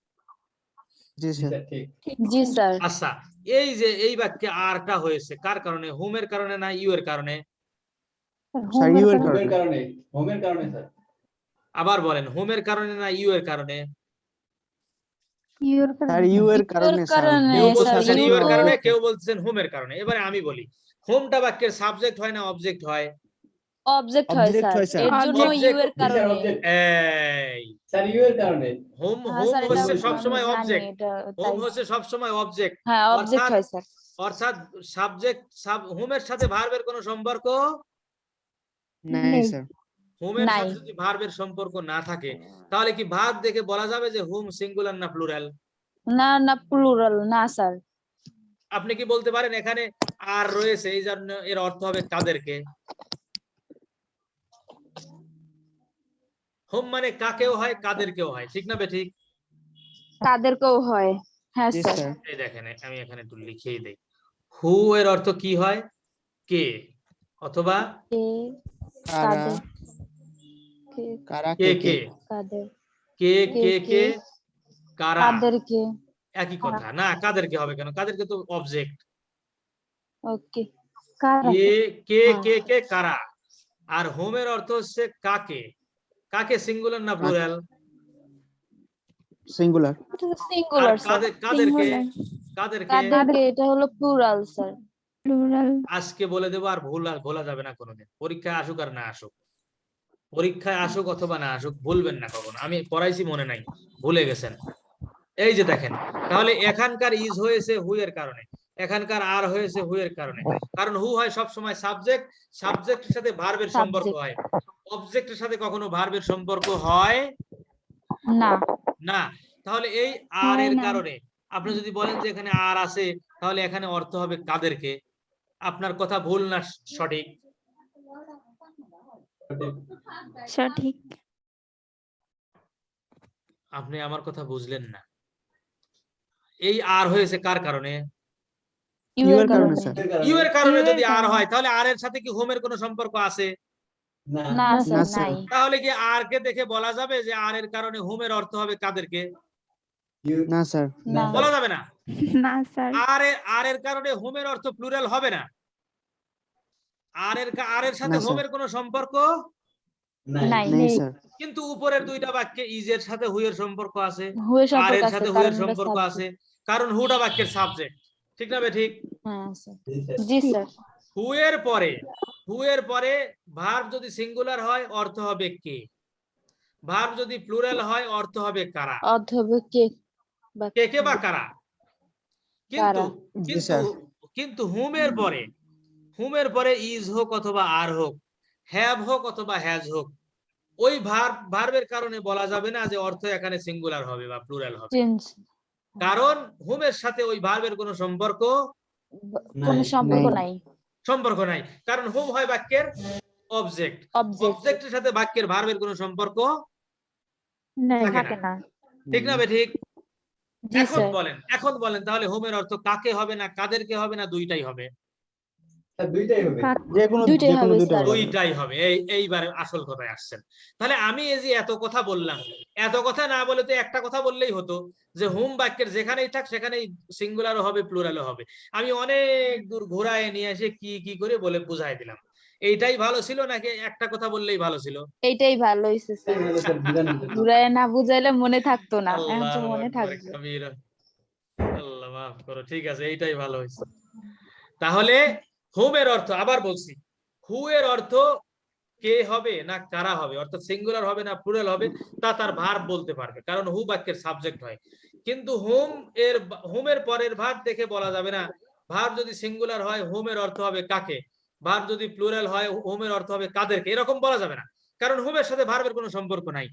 জি স্যার। ঠিক। জি স্যার। আচ্ছা, এই যে এই বাক্যে আরটা হয়েছে কার কারণে? হুমের কারণে না ইউ এর কারণে? স্যার ইউ এর হোমের কারণে। কারণে, হোমের কারণে স্যার। আবার বলেন, হোমের কারণে না ইউ এর কারণে? স্যার ইউ এর কারণে স্যার। কারণে, কেউ স্যার, বলতেছেন ইউ ইউ এর তো- কারণে, কেউ বলতেছেন হোমের কারণে। এবারে আমি বলি, হোমটা বাক্যের সাবজেক্ট হয় না অবজেক্ট হয়? অবজেক্ট হয় Object স্যার, হয়, স্যার। এর জন্য ইউ Object- এর কারণে। object। এই স্যার ইউ এর কারণে। হোম হ্যাঁ হোম স্যার, এটা হচ্ছে আমি সবসময় জানি, অবজেক্ট। এটা হোম তাই। হচ্ছে সবসময় অবজেক্ট। হ্যাঁ অবজেক্ট হয় স্যার। অর্থাৎ সাবজেক্ট হোমের সাথে ভার্বের কোনো সম্পর্ক নাই স্যার। হোমের নাই। সাথে যদি ভার্বের সম্পর্ক না থাকে, তাহলে কি ভার্ব দেখে বলা যাবে যে হোম সিঙ্গুলার না প্লুরাল? না না, প্লুরাল না স্যার। আপনি কি বলতে পারেন এখানে আর রয়েছে, এই জন্য এর অর্থ হবে কাদেরকে? হোম মানে কাকেও হয় কাদেরকেও হয়, ঠিক না বেঠিক? কাদেরকেও হয়। হ্যাঁ জি স্যার। স্যার। এই দেখেন, আমি এখানে একটু লিখেই দেই। হু এর অর্থ কি হয়? কে, অথবা কে, কারা, কাদের, কে, কারা, কে কে কে। কে, কাদের, কে কে কে কে, কে, কারা। কাদেরকে। একই কথা না, কাদেরকে হবে কেন? কাদেরকে তো অবজেক্ট। ওকে, কারা, কে কে হ্যাঁ। কে কে, কারা। আর হোমের অর্থ হচ্ছে কাকে। কাকে সিঙ্গুলার না প্লুরাল? সিঙ্গুলার। আর সিঙ্গুলার স্যার। কাদেরকে? সিঙ্গুলার, কাদেরকে কাদেরকে, এটা হলো প্লুরাল স্যার। প্লুরাল। আজকে বলে দেবো, আর ভোলা যাবে না কোনোদিন। পরীক্ষায় আসুক আর না আসুক, পরীক্ষায় আসুক অথবা না আসুক, ভুলবেন না কখনো। আমি পড়াইছি মনে নাই, ভুলে গেছেন। এই যে দেখেন, তাহলে এখানকার ইজ হয়েছে হু এর কারণে, এখানকার আর হয়েছে হু এর কারণে। কারণ হু হয় সব সময় সাবজেক্ট, সাবজেক্টের সাথে ভার্বের সম্পর্ক হয়। অবজেক্টের সাথে কখনো ভার্বের সম্পর্ক হয় না না। তাহলে এই আর হয় এর না। কারণে আপনি যদি বলেন যে এখানে আর আছে, তাহলে এখানে অর্থ হবে কাদেরকে। আপনার কথা ভুল না সঠিক? সঠিক। আপনি আমার কথা বুঝলেন না। এই আর হয়েছে কার কারণে? ইউ এর কারণে স্যার। ইউ এর কারণে ইউ এর যদি আর কারণে। হয়, তাহলে আর এর সাথে কি হোমের কোনো সম্পর্ক আছে? না। না স্যার, স্যার। নাই। তাহলে কি আর কে দেখে বলা যাবে যে আর এর কারণে হোমের অর্থ হবে কাদেরকে? না স্যার। না। বলা যাবে না। না স্যার। আর এর কারণে হোমের অর্থ প্লুরাল হবে না। আর এর সাথে না, স্যার। হোমের কোনো সম্পর্ক নাই। নেই স্যার। কিন্তু উপরের দুইটা বাক্যে ইজের সাথে হু এর সম্পর্ক আছে, হুয়ে আর সম্পর্ক এর আছে, সাথে হু কারণ এর এটা সম্পর্ক সাবজেক্ট। আছে, কারণ হুটা বাক্যের সাবজেক্ট। ঠিক না ঠিক? হ্যাঁ স্যার। জি স্যার। হু এর পরে ভার্ব যদি সিঙ্গুলার হয় অর্থ হবে কে, ভার্ব যদি প্লুরাল হয় অর্থ হবে কারা। অথবা কে বা কে কে বা কারা। কিন্তু কারা। জি কিন্তু স্যার। কিন্তু হুমের পরে ইজ হোক অথবা আর হোক, হ্যাভ হোক অথবা হ্যাজ হোক, ওই ভার্বের কারণে বলা যাবে না যে অর্থ এখানে সিঙ্গুলার হবে বা প্লুরাল হবে। চেঞ্জ, কারণ হুমের সাথে ওই ভার্বের কোনো সম্পর্ক কোনো সম্পর্ক নাই। নাই। কারণ হুম হয় বাক্যের অবজেক্ট। অবজেক্ট অবজেক্টের সাথে বাক্যের ভার্বের কোনো সম্পর্ক থাকে না। ঠিক না ঠিক? জি স্যার। এখন বলেন তাহলে হোমের অর্থ কাকে হবে না কাদেরকে হবে না দুইটাই হবে? দুইটাই হবে। যে কোনো দুইটাই হবে দুইটা স্যার। হবে। দুইটাই হবে। এইবারে আসল কথায় আসছেন। তাহলে আমি এই যে এত কথা বললাম, এত কথা না বলে তো একটা কথা বললেই হতো যে হোম বাক্যের যেখানেই থাক সেখানেই সিঙ্গুলারও হবে প্লুরালও হবে। আমি অনেক দূর ঘোরায় নিয়ে এসে কি কি করে বলে বুঝাই দিলাম। এইটাই ভালো ছিল নাকি একটা কথা বললেই ভালো ছিল? এইটাই ভালো হয়েছে স্যার, স্যার বুঝানো যেত। ঘুরায় না বুঝাইলে মনে থাকতো না, এখন তো আল্লাহু মনে আকবার থাকবে। কাবীরা। আল্লাহ মাফ করো, ঠিক আছে, এইটাই ভালো হয়েছে। তাহলে হোম এর অর্থ আবার বলছি, হু এর অর্থ কে হবে না কারা হবে, অর্থাৎ সিঙ্গুলার হবে না প্লুরাল হবে, তা তার ভার্ব বলতে পারবে, কারণ হু বাক্যের সাবজেক্ট হয়। কিন্তু হোমের পরের ভার্ব দেখে বলা যাবে না ভার্ব যদি সিঙ্গুলার হয় হোমের অর্থ হবে কাকে, ভার্ব যদি প্লুরাল হয় হোমের অর্থ হবে কাদেরকে, এরকম বলা যাবে না, কারণ হোমের সাথে ভার্বের কোনো সম্পর্ক নাই।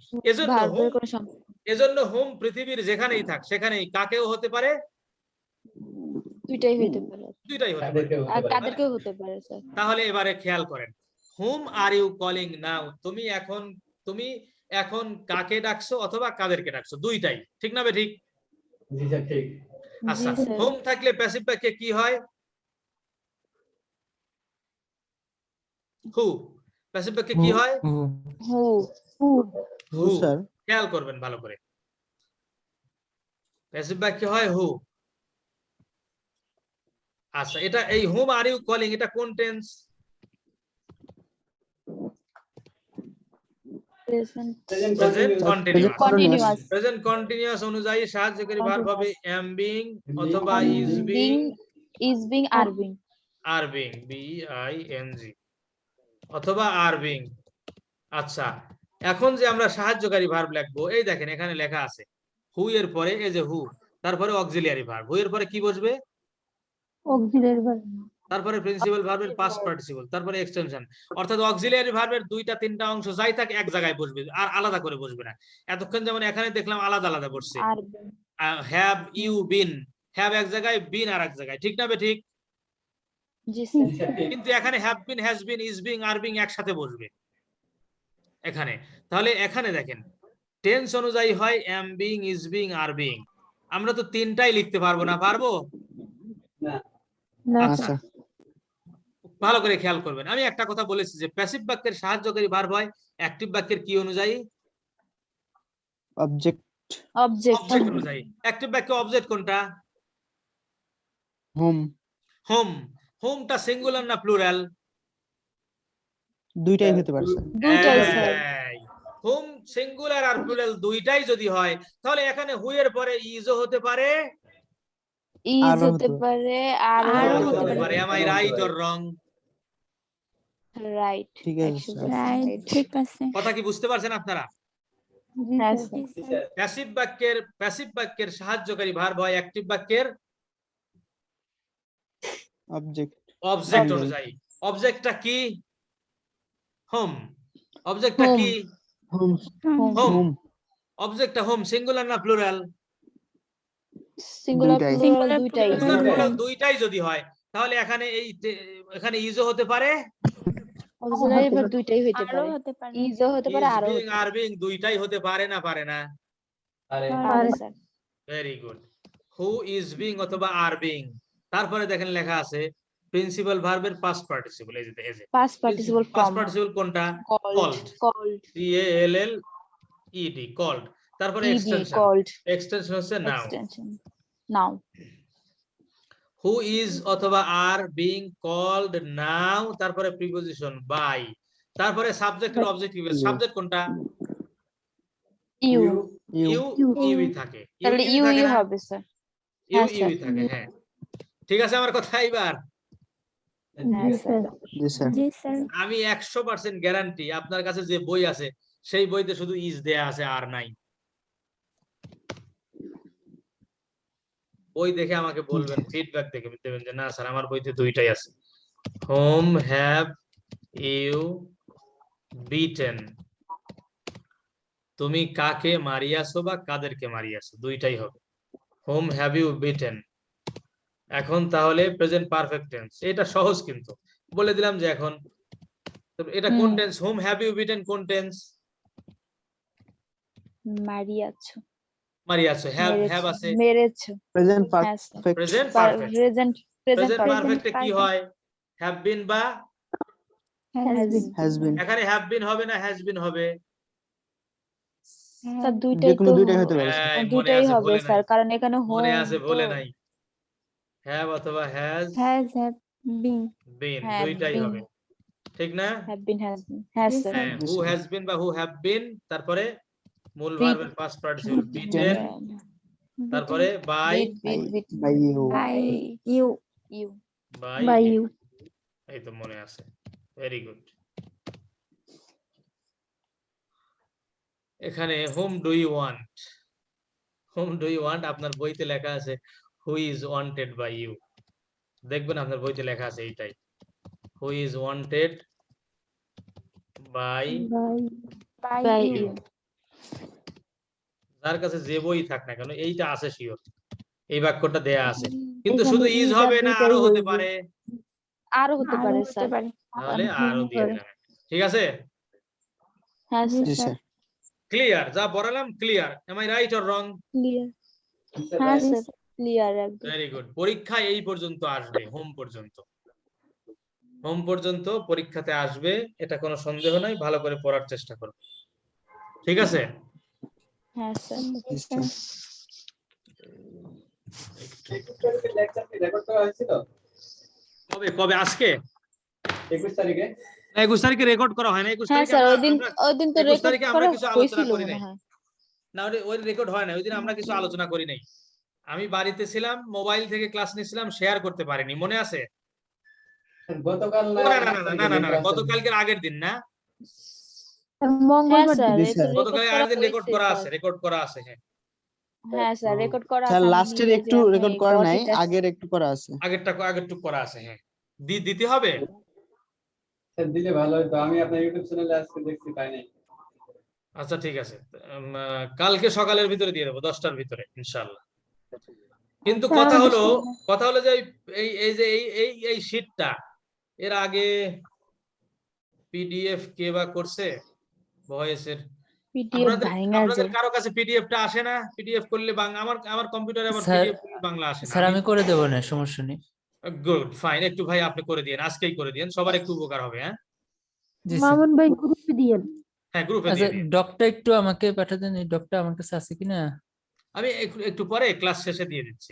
ভার্বের কোনো সম্পর্ক এজন্য হোম পৃথিবীর যেখানেই থাক সেখানেই কাকেও হতে পারে, দুইটাই হইতে পারে, দুইটাই হতে পারে। তাদেরকেও আর হতে পারে। কাদেরকেও হতে পারে স্যার। তাহলে এবারে খেয়াল করেন, হুম আর ইউ কলিং নাও, তুমি এখন কাকে ডাকছো অথবা কাদেরকে ডাকছো, দুইটাই ঠিক না ঠিক? জি স্যার ঠিক। আচ্ছা, জি স্যার। হোম থাকলে প্যাসিভ বাক্যে কি হয়? হু। প্যাসিভ বাক্যে কি হয়? হু হু হু। স্যার। খেয়াল করবেন ভালো করে, প্যাসিভ বাক্যে হয় হু। আচ্ছা, এটা এই হুম আর ইউ কলিং এটা কোন tense? Present present continuous. Continuous, present continuous অনুযায়ী সাহায্যকারী ভার্ব হবে am being অথবা is being, being is being, are being. are being BING অথবা are being। আচ্ছা, এখন যে আমরা সাহায্যকারী ভার্ব লিখবো, এই দেখেন এখানে লেখা আছে হু এর পরে এই যে হু, তারপরে অক্সিলিয়ারি ভার্ব, হু এর পরে কি বসবে? Auxiliary verb. তারপরে প্রিন্সিপাল ভার্বের পাস্ট পার্টিসিপল, তারপরে এক্সটেনশন, অর্থাৎ অক্সিলিয়ারি ভার্বের দুইটা তিনটা অংশ যাই থাকে এক জায়গায় বসবে, আর আলাদা করে বসবে না। এতক্ষণ যেমন এখানে দেখলাম আলাদা আলাদা বসছে, আর being. Have you been, have এক জায়গায়, বিন আর এক জায়গায়, ঠিক না ঠিক? জি জি স্যার। স্যার ঠিক। কিন্তু এখানে have been, has bin, is being, are being একসাথে বসবে এখানে। তাহলে এখানে দেখেন টেন্স অনুযায়ী হয় M being, is being, are being. আমরা তো তিনটাই লিখতে পারবো না, পারবো? না। আচ্ছা, ভালো করে খেয়াল করবেন, আমি একটা কথা বলেছি যে প্যাসিভ বাক্যের সাহায্যকারী ভার্ব হয় অ্যাকটিভ বাক্যের কি অনুযায়ী? অবজেক্ট অবজেক্ট অনুযায়ী। অ্যাকটিভ বাক্যে অবজেক্ট কোনটা? হোম। হোম। হোমটা সিঙ্গুলার না প্লুরাল? দুইটাই হতে পারে স্যার। দুইটাই স্যার। হোম সিঙ্গুলার আর প্লুরাল দুইটাই যদি হয় তাহলে এখানে হু এর পরে ইজও হতে পারে, ইজ আরও হতে হতে পারে, আরও আরও হতে হতে পারে। পারে। Am I right or wrong? Right, ঠিক আছে স্যার। রাইট, ঠিক আছে। কথা কি বুঝতে পারছেন আপনারা? হ্যাঁ জি স্যার। স্যার। প্যাসিভ বাক্যের সাহায্যকারী ভার্ব হয় অ্যাকটিভ বাক্যের অবজেক্ট অবজেক্ট Plural. অনুযায়ী। অবজেক্টটা কি? হোম। অবজেক্টটা Home. কি? হোম। হোম। হোম। হোম অবজেক্টটা হোম সিঙ্গুলার না প্লুরাল? সিঙ্গুলার দুইটাই। প্লুরাল Singular, দুইটাই plural, সিঙ্গুলার স্যার। প্লুরাল দুইটাই যদি হয় তাহলে এখানে এখানে ইজও হতে পারে, অক্সিলারি ভার্ব দুইটাই হইতে আরও পারে, হতে পারে। ইজও হতে পারে, আরও হতে আর বিং দুইটাই হতে পারে না পারে না? আরে পারে sir. Very good. Who is being অথবা আর বিং, তারপরে দেখেন লেখা আছে প্রিন্সিপাল ভার্বের পাস্ট পার্টিসিপল, এই যে past participle past form, participle কোনটা? কল্ড, কল্ড, CALLED কল্ড, তারপরে ইডি, এক্সটেনশন, কল্ড, এক্সটেনশন হচ্ছে নাও। Extension, now. হু ইজ অথবা আর বিং কল্ড নাও, তারপরে প্রিপজিশন বাই, তারপরে সাবজেক্ট এর অবজেক্টিভ। সাবজেক্ট কোনটা? ইউ, ইউ ইউই থাকে, তাহলে ইউ থাকে ইউ না? হবে স্যার। হ্যাঁ, স্যার। ইউই থাকে, হ্যাঁ ঠিক আছে। আমার কথা এইবার হ্যাঁ স্যার। জি স্যার। জি স্যার। আমি 100% গ্যারান্টি আপনার কাছে যে বই আছে সেই বইতে শুধু ইজ দেয়া আছে আর নাই। বই দেখে আমাকে বলবেন, ফিডব্যাক দেখে দেবেন যে না স্যার আমার বইতে দুইটাই আছে। হোম হ্যাভ ইউ বিটেন, তুমি কাকে মারিয়াছো বা কাদেরকে মারিয়াছো, দুইটাই হবে হোম হ্যাভ ইউ বিটেন। এখন তাহলে প্রেজেন্ট পারফেক্ট টেন্স, এটা সহজ কিন্তু বলে দিলাম যে এখন এটা কোন tense? Whom have you beaten কোন টেন্স? মারিয়াছো, মারিয়াছো, হ্যাভ আছে, মেরেছো। প্রেজেন্ট হ্যাঁ sir. Perfect. Present perfect. Present present perfect, পারফেক্টে কি হয়? হ্যাভ বিন বা has been, হ্যাজ বিন এখানে হ্যাভ বিন হবে না হ্যাজ বিন হবে? স্যার have, দুইটাই যে কোনো তো দুইটাই হতে পারে স্যার। এই, মনে দুইটাই আছে হবে ভুলে স্যার, নাই, কারণ এখানে মনে হোম আছে তো ভুলে নাই, হ্যাভ অথবা has have been, been have দুইটাই বিন, হবে, ঠিক না? হ্যাভ বিন, হ্যাঁ Yes, sir. sir. Who has been বা হু হ্যাভ বিন, তারপরে মূল Been. ভার্বের পাস্ট পার্টিসিপল বিটেন, তারপরে by by you by you, you. By you. এই তো মনে আছে, ভেরি গুড। এখানে whom do you want, whom do you want আপনার বইতে লেখা আছে who is wanted by you, দেখবেন আপনার বইতে লেখা আছে এইটাই, who is wanted by by By you, you. যার কাছে যে বই থাক না কেন এইটা আছে শিওর, এই বাক্যটা দেয়া আছে, কিন্তু এখানে শুধু ইজ is আর হবে না, দুইটাই আরো হতে হইবে। পারে, আরো হতে আরো পারে হতে স্যার। পারে। তাহলে আরো দিয়ে পারে। দিলাম, ঠিক আছে? হ্যাঁ জি স্যার। জি স্যার, স্যার ক্লিয়ার? যা বলালাম clear? Am I right or wrong? Clear. হ্যাঁ জি স্যার, স্যার, ক্লিয়ার একদম। Very good. পরীক্ষা এই পর্যন্ত আসবে, হোম পর্যন্ত, হোম পর্যন্ত পরীক্ষাতে আসবে, এটা কোনো সন্দেহ নাই, ভালো করে পড়ার চেষ্টা করো, ঠিক আছে? হ্যাঁ স্যার। জি স্যার লেকচার কি রেকর্ড করা হয়েছিল কবে কবে আজকে 21 তারিখে? না, 21 তারিখে রেকর্ড করা হয় না, 21 হ্যাঁ তারিখে স্যার, আমরা ওইদিন তো 21 রেকর্ড তারিখে আমরা করা কিছু আলোচনা হয়েছিল করি মনে নাই, হয়। না ওই রেকর্ড হয় না, ওই দিন আমরা কিছু আলোচনা করি নাই, আমি বাড়িতে ছিলাম, মোবাইল থেকে ক্লাস নিছিলাম, শেয়ার করতে পারিনি, মনে আছে? গতকাল ও না না না না না না না, গতকালকের আগের দিন না, হ্যাঁ স্যার, জি এই তো স্যার। রেকর্ড গতকালের করা আগের দিন রেকর্ড হয়েছে করা স্যার। আছে, রেকর্ড করা আছে, হ্যাঁ। হ্যাঁ স্যার, রেকর্ড করা স্যার আছে। আমি লাস্টের নিজে যে একটু আমি রেকর্ড করা নাই, পরীক্ষা- আগের একটু করা আছে। আগেরটুকু করা আছে, হ্যাঁ। দিতে হবে। স্যার দিলে ভালো হতো, আমি আপনার ইউটিউব চ্যানেলে আজকে দেখছি, পাই নাই। আচ্ছা ঠিক আছে, কালকে সকালের ভিতরে দিয়ে দেবো, 10টার ভিতরে ইনশাআল্লাহ। কিন্তু কথা হলো যে এই যে এই শীটটা এর আগে পিডিএফ কে বা করছে ভয়েসের? পিডিএফ ভাঙা আপনাদের যায়। কারো কাছে পিডিএফটা আসে না? পিডিএফ করলে আমার কম্পিউটারে আবার স্যার পিডিএফ করলে বাংলা আসে না। স্যার আমি করে দেবো না, সমস্যা নেই। গুড, ফাইন, একটু ভাই আপনি করে দিয়েন, আজকেই করে দিয়েন, সবার একটু উপকার হবে। হ্যাঁ জি স্যার। ভাই গ্রুপে দিয়েন। হ্যাঁ, গ্রুপে আচ্ছা দিয়ে দিন। ডকটা একটু আমাকে পাঠিয়ে দেন, এই ডকটা আমার কাছে আছে কিনা। আমি একটু পরে ক্লাস শেষে দিয়ে দিচ্ছি,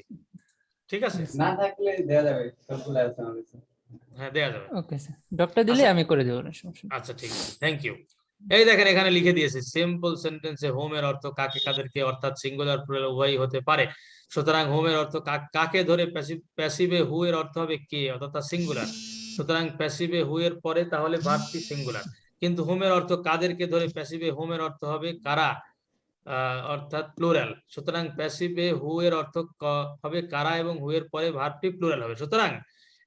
ঠিক আছে? না থাকলে দেয়া যাবে, সবগুলো আছে আমার কাছে। হ্যাঁ, দেয়া যাবে। ওকে স্যার, ডকটা দিলে আচ্ছা। আমি করে দেবো না, সমস্যা নেই। আচ্ছা ঠিক আছে, থ্যাংক ইউ। এই দেখেন এখানে লিখে দিয়েছে সিম্পল সেন্টেন্সে হোমের অর্থ কাকে কাদেরকে অর্থাৎ সিঙ্গুলার প্লুরাল উভয়ই হতে পারে, সুতরাং হোমের অর্থ কাকে ধরে প্যাসিভে হু এর অর্থ হবে কে অর্থাৎ সিঙ্গুলার, সুতরাং প্যাসিভে হু এর পরে তাহলে ভার্বটি সিঙ্গুলার, কিন্তু হোমের অর্থ কাদেরকে ধরে প্যাসিভে হোমের অর্থ হবে কারা অর্থাৎ প্লুরাল, সুতরাং প্যাসিভে হু এর অর্থ হবে কারা এবং হু এর পরে ভার্বটি প্লুরাল হবে, সুতরাং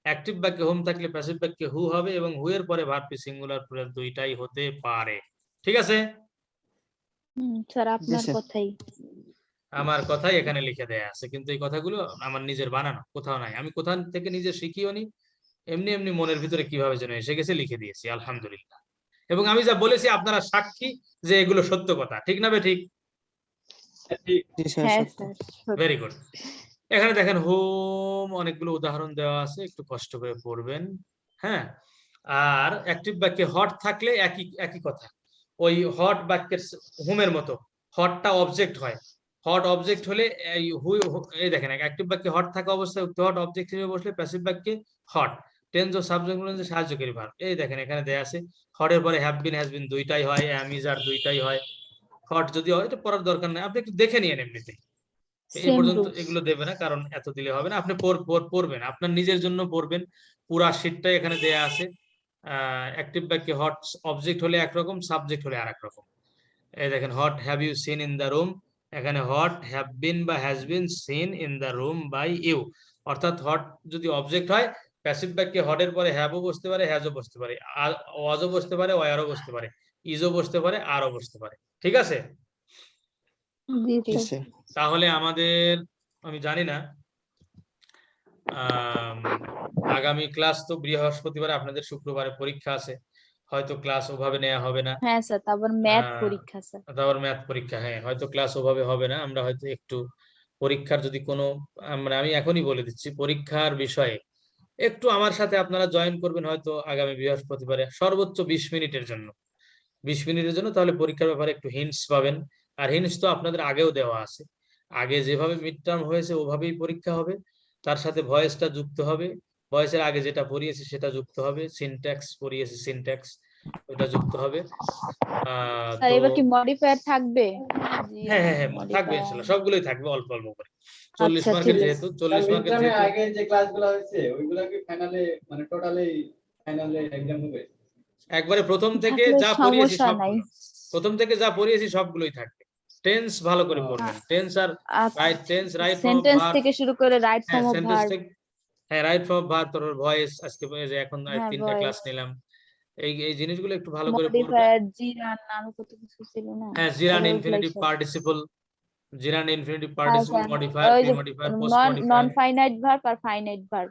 অ্যাকটিভ বাক্যে হোম থাকলে প্যাসিভ বাক্যে হু হবে এবং হু এর পরে ভার্বটি সিঙ্গুলার প্লুরাল দুইটাই হতে পারে, ঠিক আছে? স্যার আপনার স্যার। কথাই। আমার কথাই এখানে লিখে দেয়া আছে, কিন্তু এই কথাগুলো আমার নিজের বানানো, কোথাও নাই, আমি কোথা থেকে নিজে শিখিও নি, এমনি এমনি মনের ভিতরে কিভাবে যেন এসে গেছে লিখে দিয়েছি, আলহামদুলিল্লাহ। এবং আমি যা বলেছি আপনারা সাক্ষী যে এগুলো সত্য কথা, ঠিক না বে ঠিক? ঠিক। জি স্যার হ্যাঁ সত্য। স্যার। Very good. এখানে দেখেন হোম অনেকগুলো উদাহরণ দেওয়া আছে, একটু কষ্ট করে পড়বেন। হ্যাঁ, আর অ্যাকটিভ বাক্যে হট থাকলে একই কথা, ওই হট বাক্যের হোমের মতো হটটা অবজেক্ট হয়, হট অবজেক্ট হলে এই দেখেন অ্যাকটিভ বাক্যে হট থাকা অবস্থায় উক্ত হট অবজেক্ট হিসেবে বসলে প্যাসিভ বাক্যে হট টেন্স ও সাবজেক্ট সাহায্যকারী ভার্ব, এই দেখেন এখানে দেয়া আছে হটের পরে হ্যাভ বিন হ্যাজ বিন দুইটাই হয়, অ্যাম ইজ আর দুইটাই হয়, হট যদি হয় এটা পড়ার দরকার নাই, আপনি একটু দেখে নিয়েন এমনিতেই, এই Same পর্যন্ত rules. এগুলো দেবে না, কারণ এত দিলে হবে না, আপনি পড়বেন, আপনার নিজের জন্য পড়বেন, পুরা শীটটাই এখানে দেয়া আছে। অ্যাকটিভ বাক্যে হট অবজেক্ট হলে একরকম, সাবজেক্ট হলে আরেক রকম। এই দেখেন what have you seen in the room, এখানে হট হ্যাভ বিন বা has been seen in the room by you, অর্থাৎ হট যদি অবজেক্ট হয় প্যাসিভ বাক্যে হটের পরে হ্যাভও বসতে পারে, হ্যাজও বসতে পারে, ওয়াজও বসতে পারে, ওয়ারও বসতে পারে, ইজও বসতে পারে, আরও বসতে পারে, ঠিক আছে? জি স্যার। তাহলে আমাদের আমি জানি না আগামী ক্লাস তো বৃহস্পতিবার, আপনাদের শুক্রবারে পরীক্ষা আছে, হয়তো ক্লাস ওভাবে নেওয়া হবে না, হ্যাঁ স্যার, তারপর ম্যাথ আহ, পরীক্ষা স্যার। তারপর ম্যাথ পরীক্ষা, হ্যাঁ হয়তো ক্লাস ওভাবে হবে না, আমরা হয়তো একটু পরীক্ষার যদি কোনো আমি এখনই বলে দিচ্ছি পরীক্ষার বিষয়ে একটু আমার সাথে আপনারা জয়েন করবেন হয়তো আগামী বৃহস্পতিবারে, সর্বোচ্চ 20 মিনিটের জন্য। 20 মিনিটের জন্য, তাহলে পরীক্ষার ব্যাপারে একটু হিন্টস পাবেন। আর হিন্টস তো আপনাদের আগেও দেওয়া আছে, আগে যেভাবে মিড টার্ম হয়েছে ওভাবেই পরীক্ষা হবে, তার সাথে ভয়েসটা যুক্ত হবে, ভয়েসের আগে যেটা পড়িয়েছি সেটা যুক্ত হবে, সিনট্যাক্স পড়িয়েছি সিনট্যাক্স ওটা যুক্ত হবে। স্যার তো এবার কি মডিফায়ার থাকবে? হ্যাঁ হ্যাঁ হ্যাঁ থাকবে modifier। ইনশাআল্লাহ, সবগুলোই থাকবে অল্প অল্প করে। 40 আচ্ছা, মার্কের ঠিক আছে। যেহেতু, 40 মার্কের মিডটার্মে যেহেতু। আগে যে ক্লাসগুলো হয়েছে ওইগুলা কি ফাইনালে মানে টোটালি ফাইনালে এক্সাম হবে? একবারে প্রথম থেকে থাকলে যা পড়িয়েছি সমস্যা নাই। সবগুলো, প্রথম থেকে যা পড়িয়েছি সবগুলোই থাকবে। টেন্স ভালো করে ও। পড়বেন, টেন্স আর right tense, right form of sentence verb. থেকে শুরু করে রাইট হ্যাঁ ফর্ম অফ সেন্টেন্স ভার্ব। থেকে, হ্যাঁ রাইট ফর্ম অফ ভার্ব, তারপর ভয়েস, আজকে এই যে এখন হ্যাঁ, 3টা ক্লাস ভয়েস, নিলাম, এই এই জিনিসগুলো একটু ভালো করে পড়বেন। মডিফায়ার, জিরান, আরো কত কিছু ছিল না? হ্যাঁ জিরান এগুলো ইনফিনিটিভ সব। পার্টিসিপল, জিরান ইনফিনিটিভ হ্যাঁ পার্টিসিপল, স্যার, মডিফায়ার, ওই প্রি যে modifier, post non modifier, finite verb আর finite verb.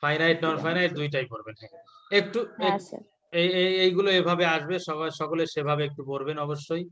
Finite non finite দুইটাই পড়বেন। হ্যাঁ একটু হ্যাঁ স্যার। এইগুলো এভাবে আসবে, সকলে সেভাবে একটু পড়বেন অবশ্যই।